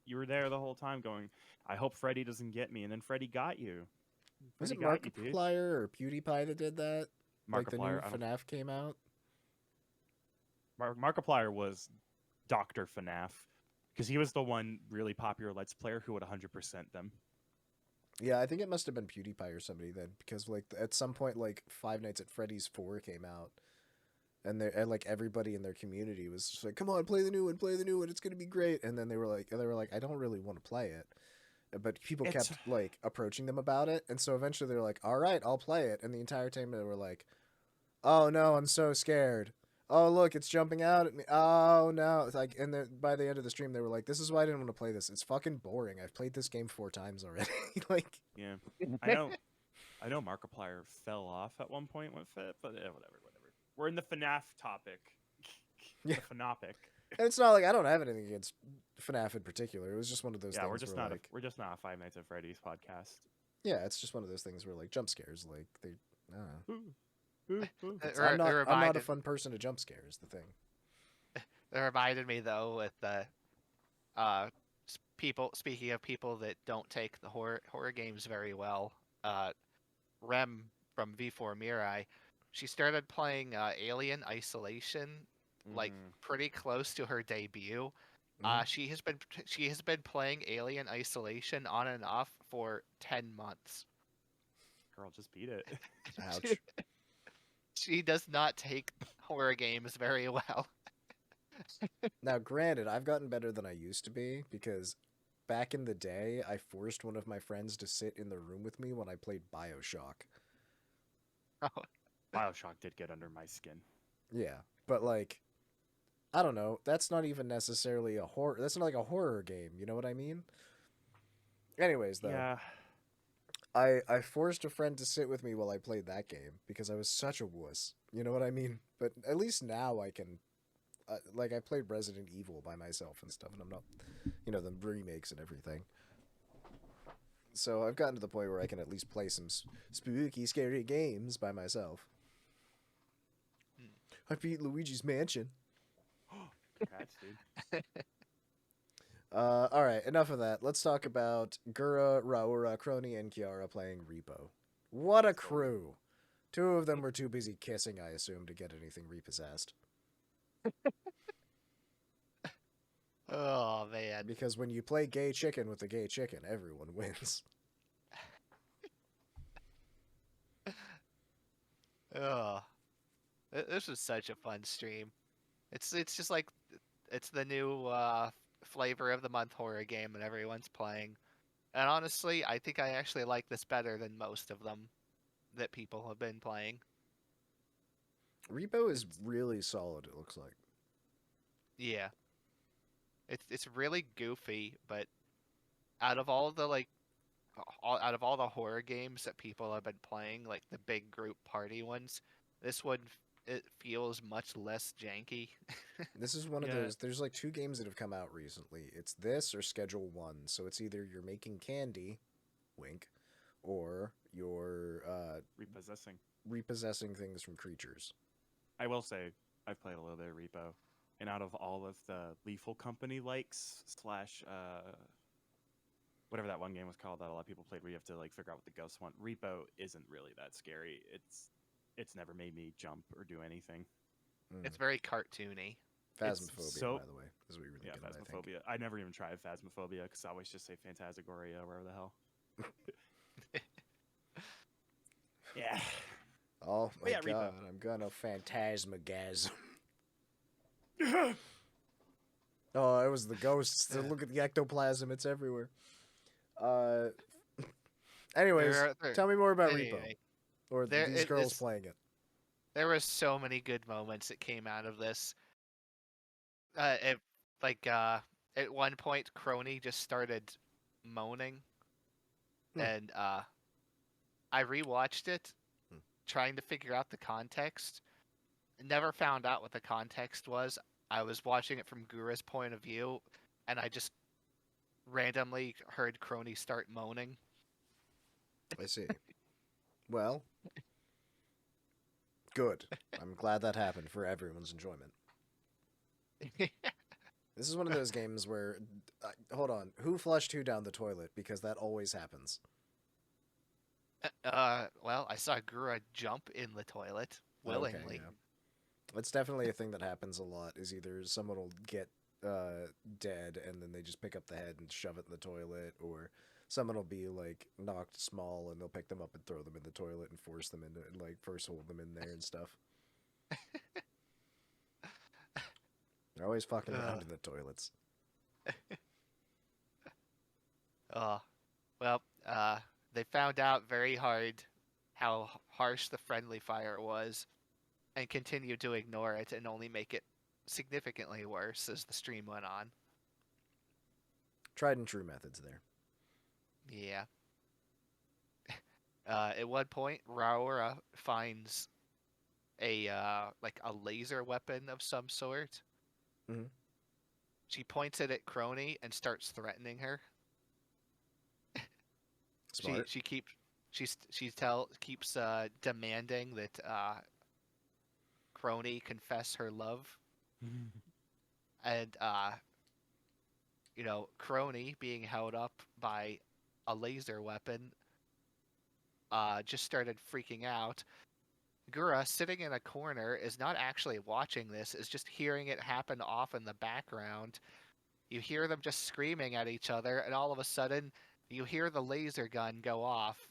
You were there the whole time going, I hope Freddy doesn't get me. And then Freddy got you. Was it Freddy got you, dude. Markiplier or PewDiePie that did that? Like the new Markiplier. FNAF came out? Markiplier was Dr. FNAF. Because he was the one really popular Let's Player who would 100% them. Yeah, I think it must have been PewDiePie or somebody then, because like at some point, like Five Nights at Freddy's 4 came out, and like everybody in their community was just like, "Come on, play the new one, it's gonna be great." And then they were like, "I don't really want to play it," but people kept like approaching them about it, and so eventually they were like, "All right, I'll play it." And the entire time they were like, "Oh no, I'm so scared. Oh look, it's jumping out at me. Oh no!" It's like, and then by the end of the stream, they were like, "This is why I didn't want to play this. It's fucking boring. I've played this game 4 times already." Like, yeah, I know Markiplier fell off at one point with it, but whatever. We're in the FNAF topic. Yeah. The FNAFic. And it's not like I don't have anything against FNAF in particular. It was just one of those things. We're just where, not like, we're just not a Five Nights at Freddy's podcast. yeah, it's just one of those things where like jump scares, like they. It I'm not reminded- a fun person to jump scare. Is the thing. It reminded me though with the people. Speaking of people that don't take the horror games very well, Rem from V4 Mirai, she started playing Alien Isolation like pretty close to her debut. She has been playing Alien Isolation on and off for 10 months. Girl, just beat it. Ouch. She does not take horror games very well. Now, granted, I've gotten better than I used to be because back in the day, I forced one of my friends to sit in the room with me when I played BioShock. BioShock did get under my skin. Yeah, but like, I don't know. That's not even necessarily a horror. That's not like a horror game. You know what I mean? Anyways, though. Yeah. I forced a friend to sit with me while I played that game because I was such a wuss. You know what I mean? But at least now I can, like I played Resident Evil by myself and stuff, and I'm not, you know, the remakes and everything. So I've gotten to the point where I can at least play some spooky, scary games by myself. I beat Luigi's Mansion. Congrats, dude. All right, enough of that. Let's talk about Gura, Raora, Kronii, and Kiara playing Repo. What a crew! 2 of them were too busy kissing, I assume, to get anything repossessed. Oh man! Because when you play gay chicken with the gay chicken, everyone wins. Oh, this was such a fun stream. It's just like it's the new flavor of the month horror game, and everyone's playing. And honestly, I think I actually like this better than most of them that people have been playing. Repo is really solid, it looks like. Yeah, it's really goofy, but out of all the out of all the horror games that people have been playing, like the big group party ones, this one it feels much less janky. This is one of those. There's like 2 games that have come out recently. It's this or Schedule 1. So it's either you're making candy, wink, or you're repossessing things from creatures. I will say, I've played a little bit of Repo, and out of all of the Lethal Company likes / whatever that one game was called that a lot of people played, where you have to like figure out what the ghosts want. Repo isn't really that scary. It's never made me jump or do anything. It's very cartoony. Phasmophobia, by the way, is what you're really good at, Phasmophobia. I never even tried Phasmophobia because I always just say Phantasmagoria or wherever the hell. Yeah. Oh my yeah, god, Repo. I'm gonna phantasmagasm. Oh, it was the ghosts. Look at the ectoplasm, it's everywhere. Anyways, tell me more about Repo. Or these girls playing it. There were so many good moments that came out of this. At one point, Kronii just started moaning, and I rewatched it, trying to figure out the context. Never found out what the context was. I was watching it from Gura's point of view, and I just randomly heard Kronii start moaning. I see. Well, good. I'm glad that happened for everyone's enjoyment. This is one of those games where, hold on, who flushed who down the toilet? Because that always happens. Well, I saw Gura jump in the toilet willingly. Okay, yeah. It's definitely a thing that happens a lot. Is either someone will get dead and then they just pick up the head and shove it in the toilet, or someone will be like knocked small and they'll pick them up and throw them in the toilet and force them into and like first hold them in there and stuff. They're always fucking around in the toilets. Well, they found out very hard how harsh the friendly fire was and continued to ignore it and only make it significantly worse as the stream went on. Tried and true methods there. Yeah. At one point, Raora finds a laser weapon of some sort. Mhm. She points it at Kronii and starts threatening her. Smart. She keeps demanding that Kronii confess her love, and Kronii being held up by a laser weapon just started freaking out. Gura, sitting in a corner, is not actually watching this, is just hearing it happen off in the background. You hear them just screaming at each other, and all of a sudden, you hear the laser gun go off.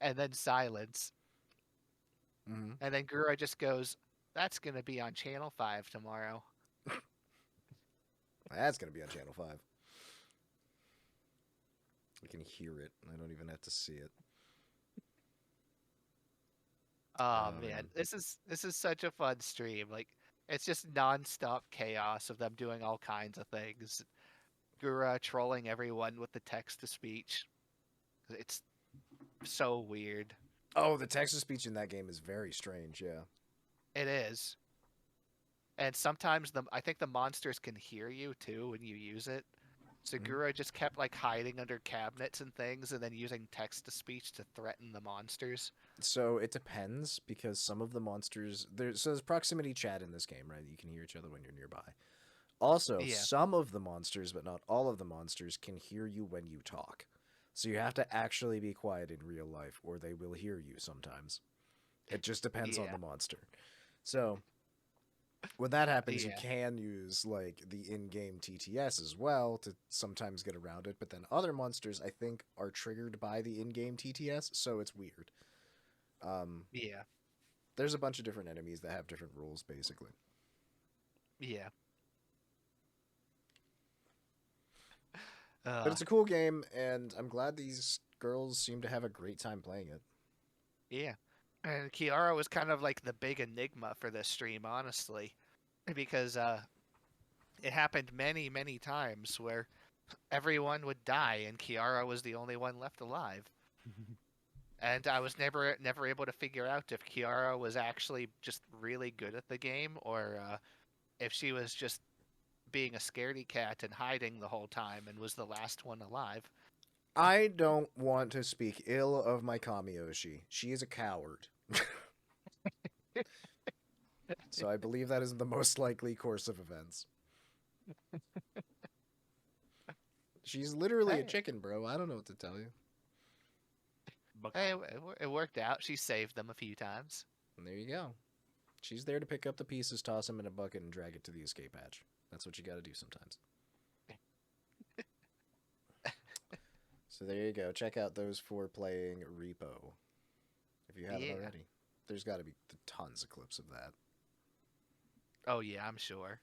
And then silence. Mm-hmm. And then Gura just goes, "That's going to be on Channel 5 tomorrow." That's going to be on Channel 5. I can hear it. I don't even have to see it. Oh man, this is such a fun stream. Like, it's just nonstop chaos of them doing all kinds of things. Gura trolling everyone with the text to speech. It's so weird. Oh, the text to speech in that game is very strange. Yeah, it is. And sometimes I think the monsters can hear you too when you use it. So Gura just kept like hiding under cabinets and things, and then using text to speech to threaten the monsters. So it depends, because some of the monsters there's proximity chat in this game, right? You can hear each other when you're nearby. Also, some of the monsters, but not all of the monsters, can hear you when you talk. So you have to actually be quiet in real life, or they will hear you sometimes. It just depends on the monster. So when that happens, you can use like the in-game TTS as well to sometimes get around it. But then other monsters, I think, are triggered by the in-game TTS, so it's weird. There's a bunch of different enemies that have different rules, basically. Yeah. But it's a cool game, and I'm glad these girls seem to have a great time playing it. Yeah. And Kiara was kind of like the big enigma for this stream, honestly. Because it happened many, many times where everyone would die and Kiara was the only one left alive. And I was never able to figure out if Kiara was actually just really good at the game, or if she was just being a scaredy cat and hiding the whole time and was the last one alive. I don't want to speak ill of my Kamiyoshi. She is a coward. So I believe that is the most likely course of events. She's literally a chicken, bro. I don't know what to tell you. Hey, it worked out. She saved them a few times. And there you go. She's there to pick up the pieces, toss them in a bucket, and drag it to the escape hatch. That's what you gotta do sometimes. So there you go. Check out those 4 playing REPO. If you haven't already. There's gotta be tons of clips of that. Oh yeah, I'm sure.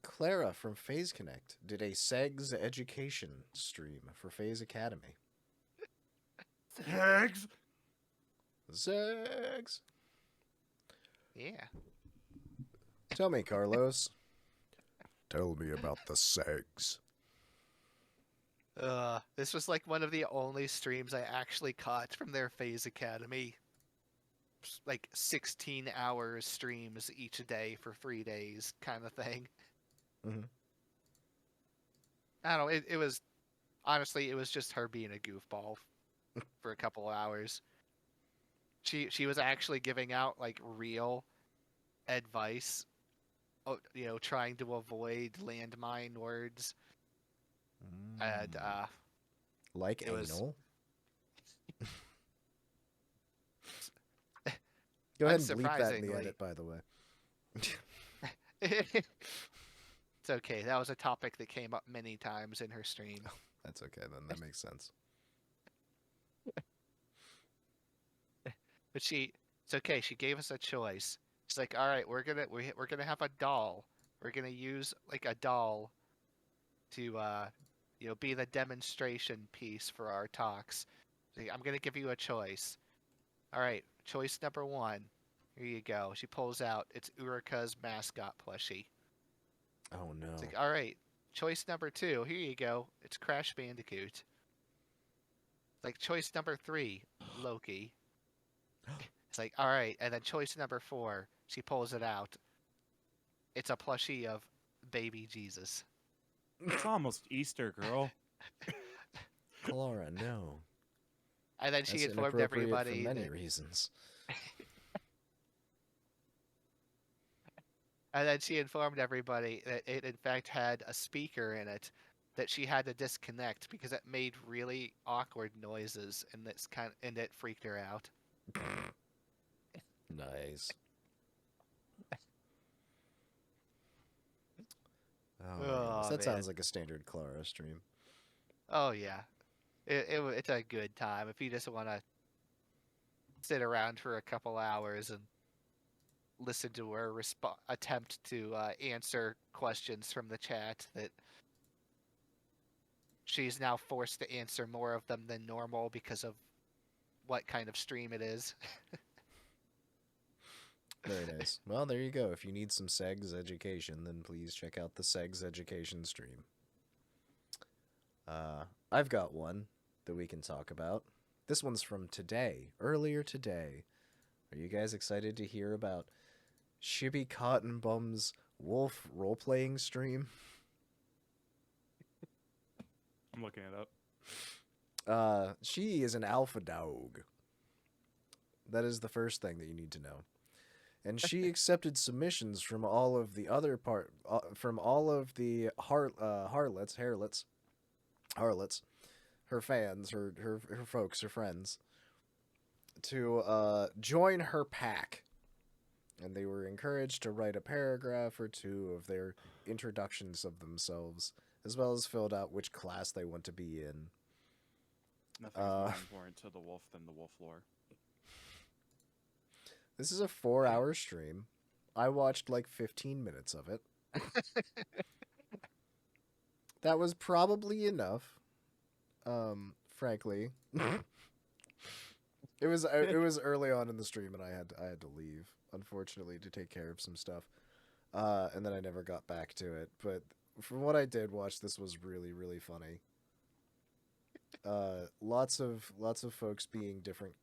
Clara from FaZe Connect did a SEGS education stream for FaZe Academy. SEGS! SEGS! Yeah. Tell me, Carlos. Tell me about the SEGS. This was like one of the only streams I actually caught from their FaZe Academy. Like 16 hours streams each day for 3 days kind of thing. Mm-hmm. I don't know, it was... Honestly, it was just her being a goofball for a couple of hours. She was actually giving out like real advice, trying to avoid landmine words, and Like it was anal? Go ahead and bleep that in the unsurprisingly. edit, by the way. It's okay. That was a topic that came up many times in her stream. That's okay, then. That makes sense. But it's okay. She gave us a choice. She's like, all right, we're gonna have a doll. We're gonna use like a doll to be the demonstration piece for our talks. So I'm gonna give you a choice. All right, choice number 1. Here you go. She pulls out. It's Urika's mascot plushie. Oh, no. It's like, all right, choice number 2. Here you go. It's Crash Bandicoot. Like choice number 3, Loki. It's like, all right, and then choice number 4, she pulls it out. It's a plushie of baby Jesus. It's almost Easter, girl. Clara, no. And then she That's informed inappropriate everybody for many that, reasons. and then she informed everybody that it in fact had a speaker in it that she had to disconnect because it made really awkward noises, and and it freaked her out. Nice. Oh, Oh, that man. sounds like a standard Clara stream. Oh yeah, it's a good time if you just want to sit around for a couple hours and listen to her attempt to answer questions from the chat that she's now forced to answer more of them than normal because of what kind of stream it is. Very nice. Well, there you go. If you need some SEGS education, then please check out the SEGS education stream. I've got one that we can talk about. This one's from today, earlier today. Are you guys excited to hear about Shibby Cotton Bum's wolf role-playing stream? I'm looking it up. She is an alpha dog. That is the first thing that you need to know. And she accepted submissions from all of the other from all of the harlots, her fans, her folks, her friends, to join her pack. And they were encouraged to write a paragraph or two of their introductions of themselves, as well as filled out which class they want to be in. Nothing's more important to the wolf than the wolf lore. This is a 4-hour stream. I watched like 15 minutes of it. That was probably enough. Frankly. It was early on in the stream and I had to leave, unfortunately, to take care of some stuff. And then I never got back to it, but from what I did watch, this was really, really funny. Lots of folks being different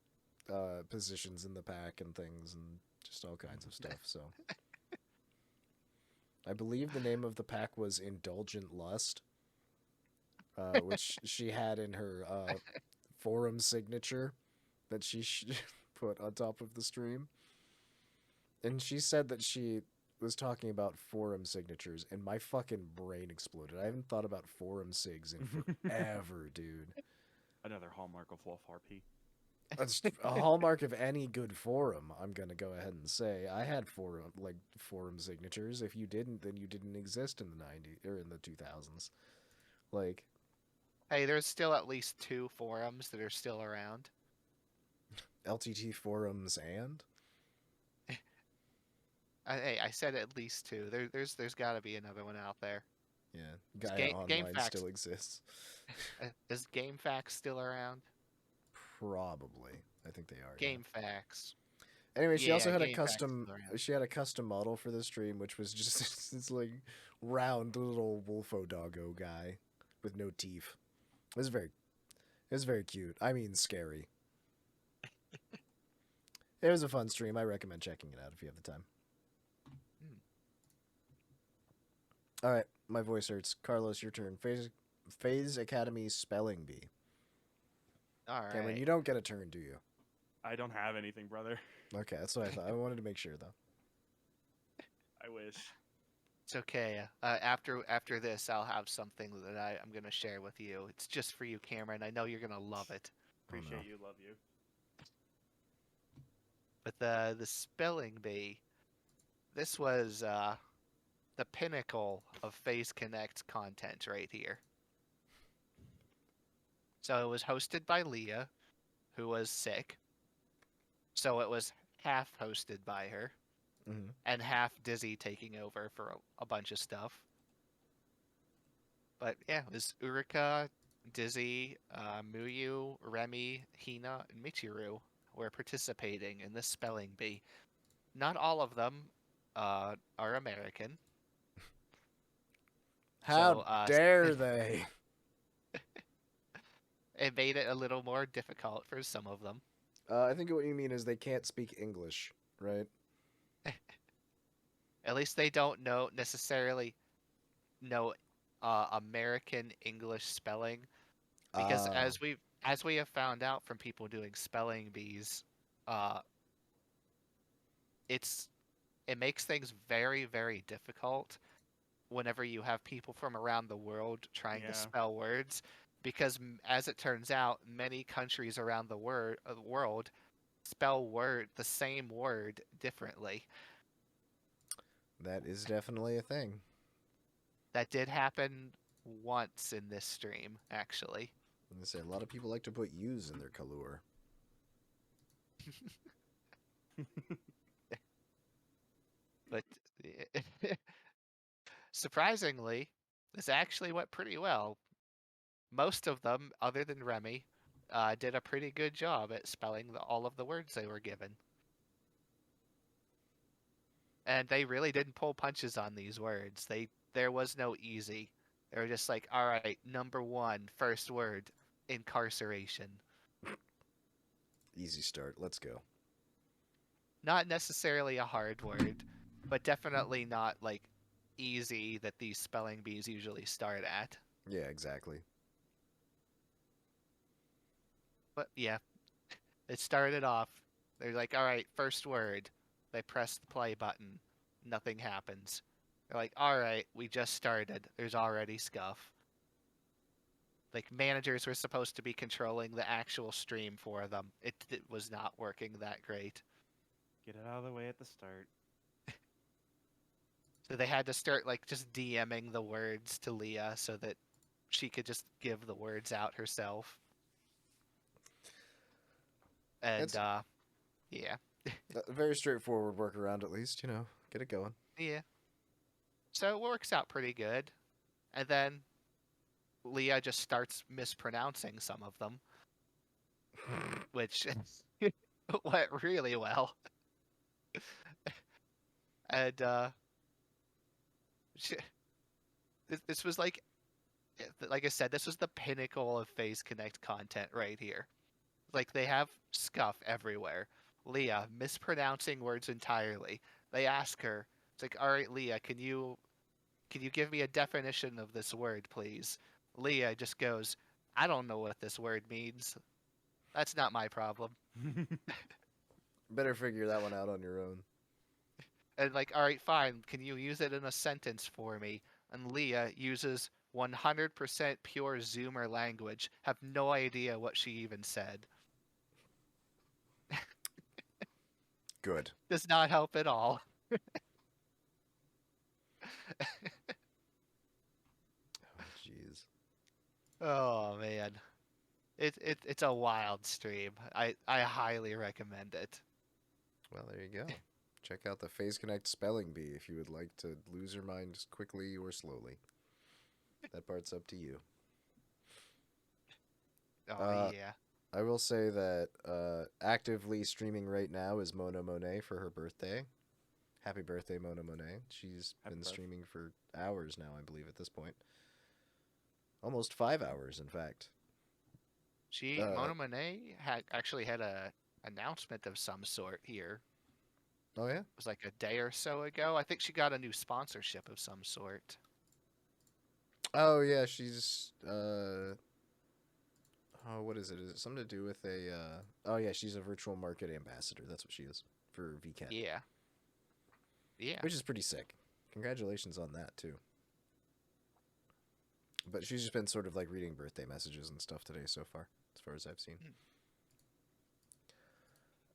positions in the pack and things, and just all kinds of stuff. So I believe the name of the pack was Indulgent Lust, which she had in her forum signature that she put on top of the stream. And she said that she was talking about forum signatures, and my fucking brain exploded. I haven't thought about forum sigs in forever, dude. Another hallmark of Wolf RP. That's a hallmark of any good forum, I'm gonna go ahead and say. I had forum signatures. If you didn't, then you didn't exist in the 90s or in the 2000s. Like, Hey, there's still at least 2 forums that are still around. LTT forums and I said at least 2. There's got to be another one out there. yeah, Gaia Online GameFAQs. still exists. Is GameFAQs still around? Probably, I think they are. Yeah. GameFAQs. Anyway, she Yeah, also had a GameFAQs custom. is around. She had a custom model for the stream, which was just this like round little wolfo doggo guy with no teeth. It was very cute. I mean, scary. It was a fun stream. I recommend checking it out if you have the time. All right, my voice hurts. Carlos, your turn. Phase Academy Spelling Bee. All right. Cameron, you don't get a turn, do you? I don't have anything, brother. Okay, that's what I thought. I wanted to make sure, though. I wish. It's okay. After this, I'll have something that I'm gonna share with you. It's just for you, Cameron. I know you're gonna love it. Appreciate you, love you. But the spelling bee, this was the pinnacle of Phase Connect content right here. So it was hosted by Leah, who was sick. So it was half hosted by her, and half Dizzy taking over for a bunch of stuff. But yeah, it was Urika, Dizzy, Muyu, Remy, Hina, and Michiru were participating in this spelling bee. Not all of them are American. How So, dare they? it made it a little more difficult for some of them. I think what you mean is they can't speak English, right? At least they don't necessarily know American English spelling, because as we have found out from people doing spelling bees, it makes things very, very difficult whenever you have people from around the world trying to spell words, because as it turns out, many countries around the world spell the same word differently. That is definitely a thing. That did happen once in this stream, actually. I'm gonna say a lot of people like to put U's in their Kalur. But surprisingly, this actually went pretty well. Most of them, other than Remy, did a pretty good job at spelling all of the words they were given. And they really didn't pull punches on these words. There was no easy. They were just like, all right, number 1, first word, incarceration. Easy start. Let's go. Not necessarily a hard word, but definitely not like easy that these spelling bees usually start at. Yeah, exactly. But yeah, it started off. They're like, all right, first word. They press the play button. Nothing happens. They're like, all right, we just started. There's already scuff. Like, managers were supposed to be controlling the actual stream for them. It was not working that great. Get it out of the way at the start. So they had to start, like, just DMing the words to Leah so that she could just give the words out herself. And, yeah. A very straightforward workaround, at least, get it going. Yeah. So it works out pretty good. And then Leah just starts mispronouncing some of them, which went really well. And this was like I said, this was the pinnacle of Phase Connect content right here. Like, they have scuff everywhere. Leah mispronouncing words entirely. They ask her, it's like, all right, Leah, can you give me a definition of this word, please? Leah just goes, I don't know what this word means. That's not my problem. Better figure that one out on your own. And like, all right, fine. Can you use it in a sentence for me? And Leah uses 100% pure Zoomer language. Have no idea what she even said. Good. Does not help at all. Jeez. Oh man, it's a wild stream. I highly recommend it. Well, there you go. Check out the Phase Connect spelling bee if you would like to lose your mind quickly or slowly. That part's up to you. Oh yeah. I will say that actively streaming right now is Mona Monet for her birthday. Happy birthday, Mona Monet. She's been streaming for hours now, I believe, at this point. Almost 5 hours, in fact. Mona Monet actually had a announcement of some sort here. Oh, yeah? It was like a day or so ago. I think she got a new sponsorship of some sort. Oh, yeah, she's... Oh, what is it? Is it something to do with a... Oh, yeah, she's a virtual market ambassador. That's what she is for VCAT. Yeah. Yeah. which is pretty sick. Congratulations on that too. But she's just been sort of like reading birthday messages and stuff today so far as I've seen.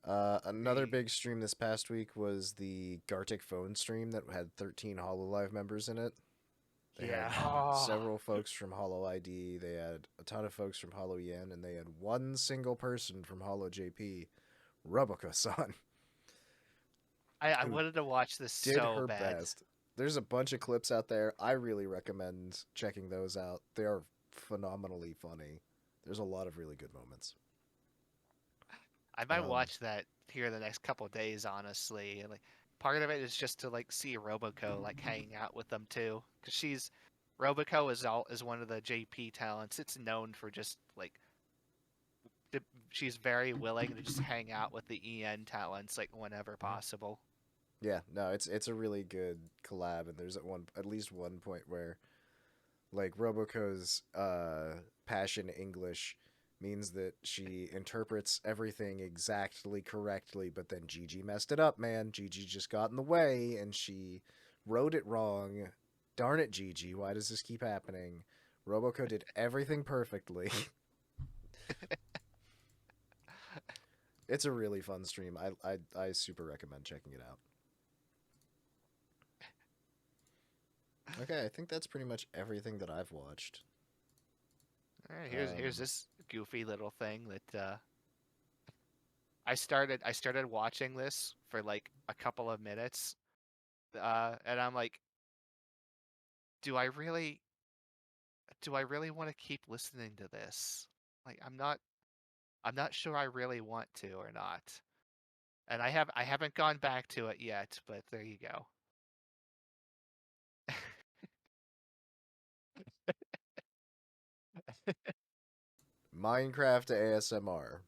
Another big stream this past week was the Gartic phone stream that had 13 HoloLive members in it. They had several folks from HoloID, they had a ton of folks from HoloYen, and they had one single person from HoloJP, Roboco-san. I wanted to watch this Did so her bad. best. There's a bunch of clips out there. I really recommend checking those out. They are phenomenally funny. There's a lot of really good moments. I might watch that here in the next couple of days, honestly. And like, part of it is just to like see Roboco like hanging out with them too, because Roboco is one of the JP talents. It's known for just like she's very willing to just hang out with the EN talents like whenever possible. Yeah, no, it's a really good collab, and there's at least one point where like Roboco's passion English means that she interprets everything exactly correctly, but then Gigi messed it up, man. Gigi just got in the way, and she wrote it wrong. Darn it, Gigi. Why does this keep happening? Roboco did everything perfectly. It's a really fun stream. I super recommend checking it out. Okay, I think that's pretty much everything that I've watched. All right, here's this goofy little thing that I started watching this for like a couple of minutes, and I'm like, do I really want to keep listening to this? Like, I'm not sure I really want to or not, and I haven't gone back to it yet, but there you go. Minecraft ASMR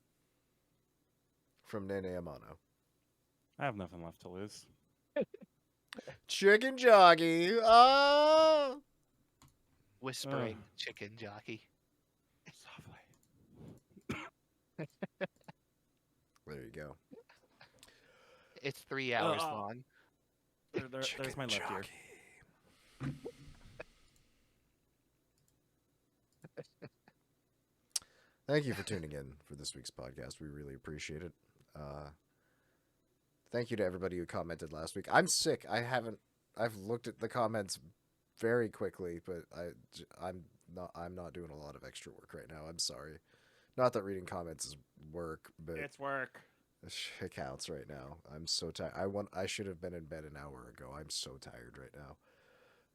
from Nene Amano. I have nothing left to lose. Chicken jockey. Ah! Whispering chicken jockey. Lovely. There you go. It's 3 hours long. There's my left ear. Thank you for tuning in for this week's podcast. We really appreciate it. Thank you to everybody who commented last week. I'm sick. I've looked at the comments very quickly, but I'm not doing a lot of extra work right now. I'm sorry. Not that reading comments is work, but It's work. it counts right now. I'm so tired. I should have been in bed an hour ago. I'm so tired right now.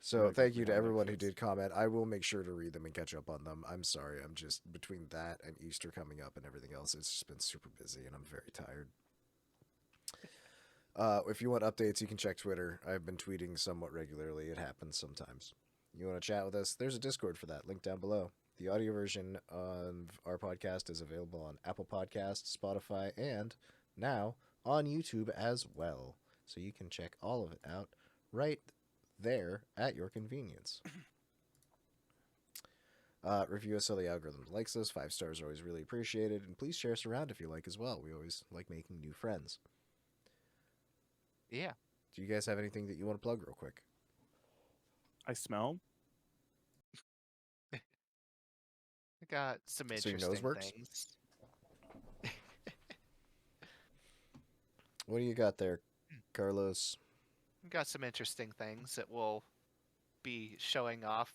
So thank you to everyone who did comment. I will make sure to read them and catch up on them. I'm sorry. I'm just between that and Easter coming up and everything else. It's just been super busy and I'm very tired. If you want updates, you can check Twitter. I've been tweeting somewhat regularly. It happens sometimes. You want to chat with us? There's a Discord for that. Link down below. The audio version of our podcast is available on Apple Podcasts, Spotify, and now on YouTube as well. So you can check all of it out right there at your convenience. Review us so the algorithm likes us. 5 stars are always really appreciated. And please share us around if you like as well. We always like making new friends. Yeah. Do you guys have anything that you want to plug real quick? I smell. I got some So your interesting nose works? things. What do you got there, Carlos? Got some interesting things that will be showing off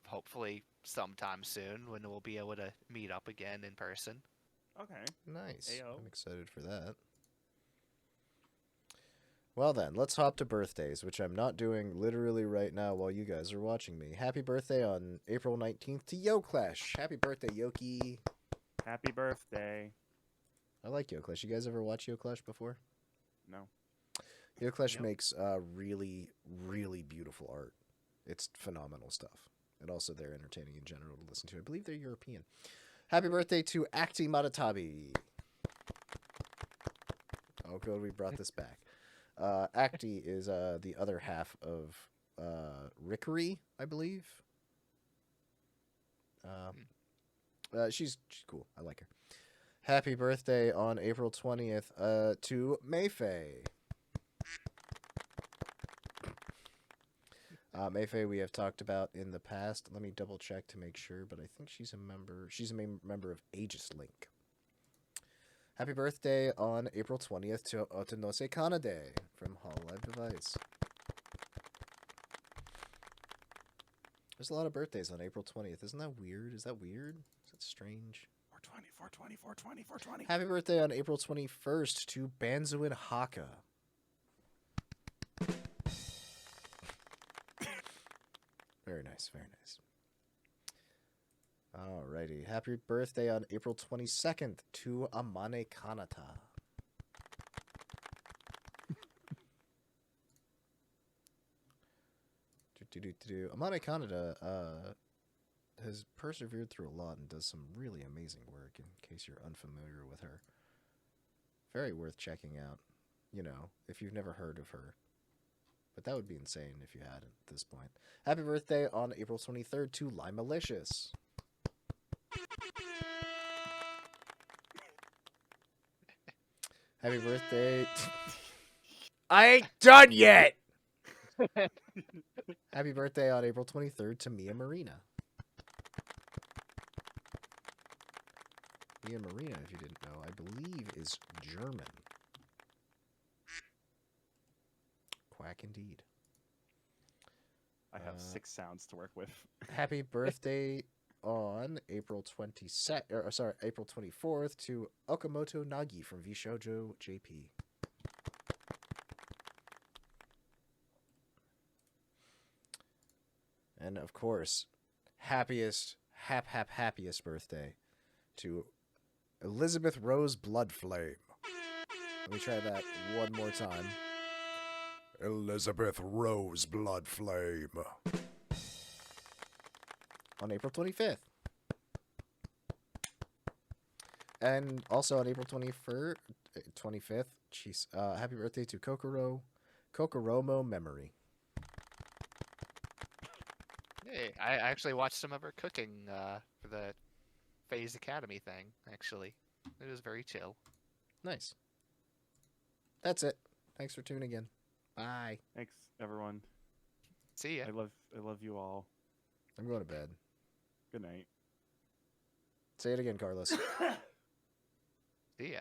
hopefully sometime soon when we'll be able to meet up again in person. Okay. Nice. Ayo. I'm excited for that. Well then, let's hop to birthdays, which I'm not doing literally right now while you guys are watching me. Happy birthday on April 19th to Yoclash. Happy birthday, Yoki. Happy birthday. I like Yoclash. You guys ever watch Yoclash before? No. Yoclash Nope. makes really, really beautiful art. It's phenomenal stuff. And also they're entertaining in general to listen to. I believe they're European. Happy birthday to Acti Matatabi. Oh, good, we brought this back. Acti is the other half of Rickery, I believe. She's cool. I like her. Happy birthday on April 20th to Mayfei. Mayfei we have talked about in the past. Let me double check to make sure, but I think she's a member. She's a member of Aegis Link. Happy birthday on April 20th to Otonose Kanade from HoloLive Device. There's a lot of birthdays on April 20th. Isn't that weird? Is that weird? Is that strange? 420, 420, 420, 420. Happy birthday on April 21st to Banzuin Haka. Very nice, very nice. Alrighty. Happy birthday on April 22nd to Amane Kanata. Amane Kanata has persevered through a lot and does some really amazing work, in case you're unfamiliar with her. Very worth checking out, you know, if you've never heard of her. But that would be insane if you hadn't at this point. Happy birthday on April 23rd to Lime Malicious. Happy birthday. I ain't done yet! Happy birthday on April 23rd to Mia Marina. Mia Marina, if you didn't know, I believe is German. Quack indeed. I have 6 sounds to work with. Happy birthday on April 24th to Okamoto Nagi from Vshoujo JP. And of course, happiest birthday to Elizabeth Rose Bloodflame. Let me try that one more time. Elizabeth Rose Bloodflame. On April 25th. And also on April 25th, happy birthday to Kokoromo Memory. Hey, I actually watched some of her cooking for the Phase Academy thing, actually. It was very chill. Nice. That's it. Thanks for tuning in. Bye. Thanks, everyone. See ya. I love you all. I'm going to bed. Good night. Say it again, Carlos. See ya.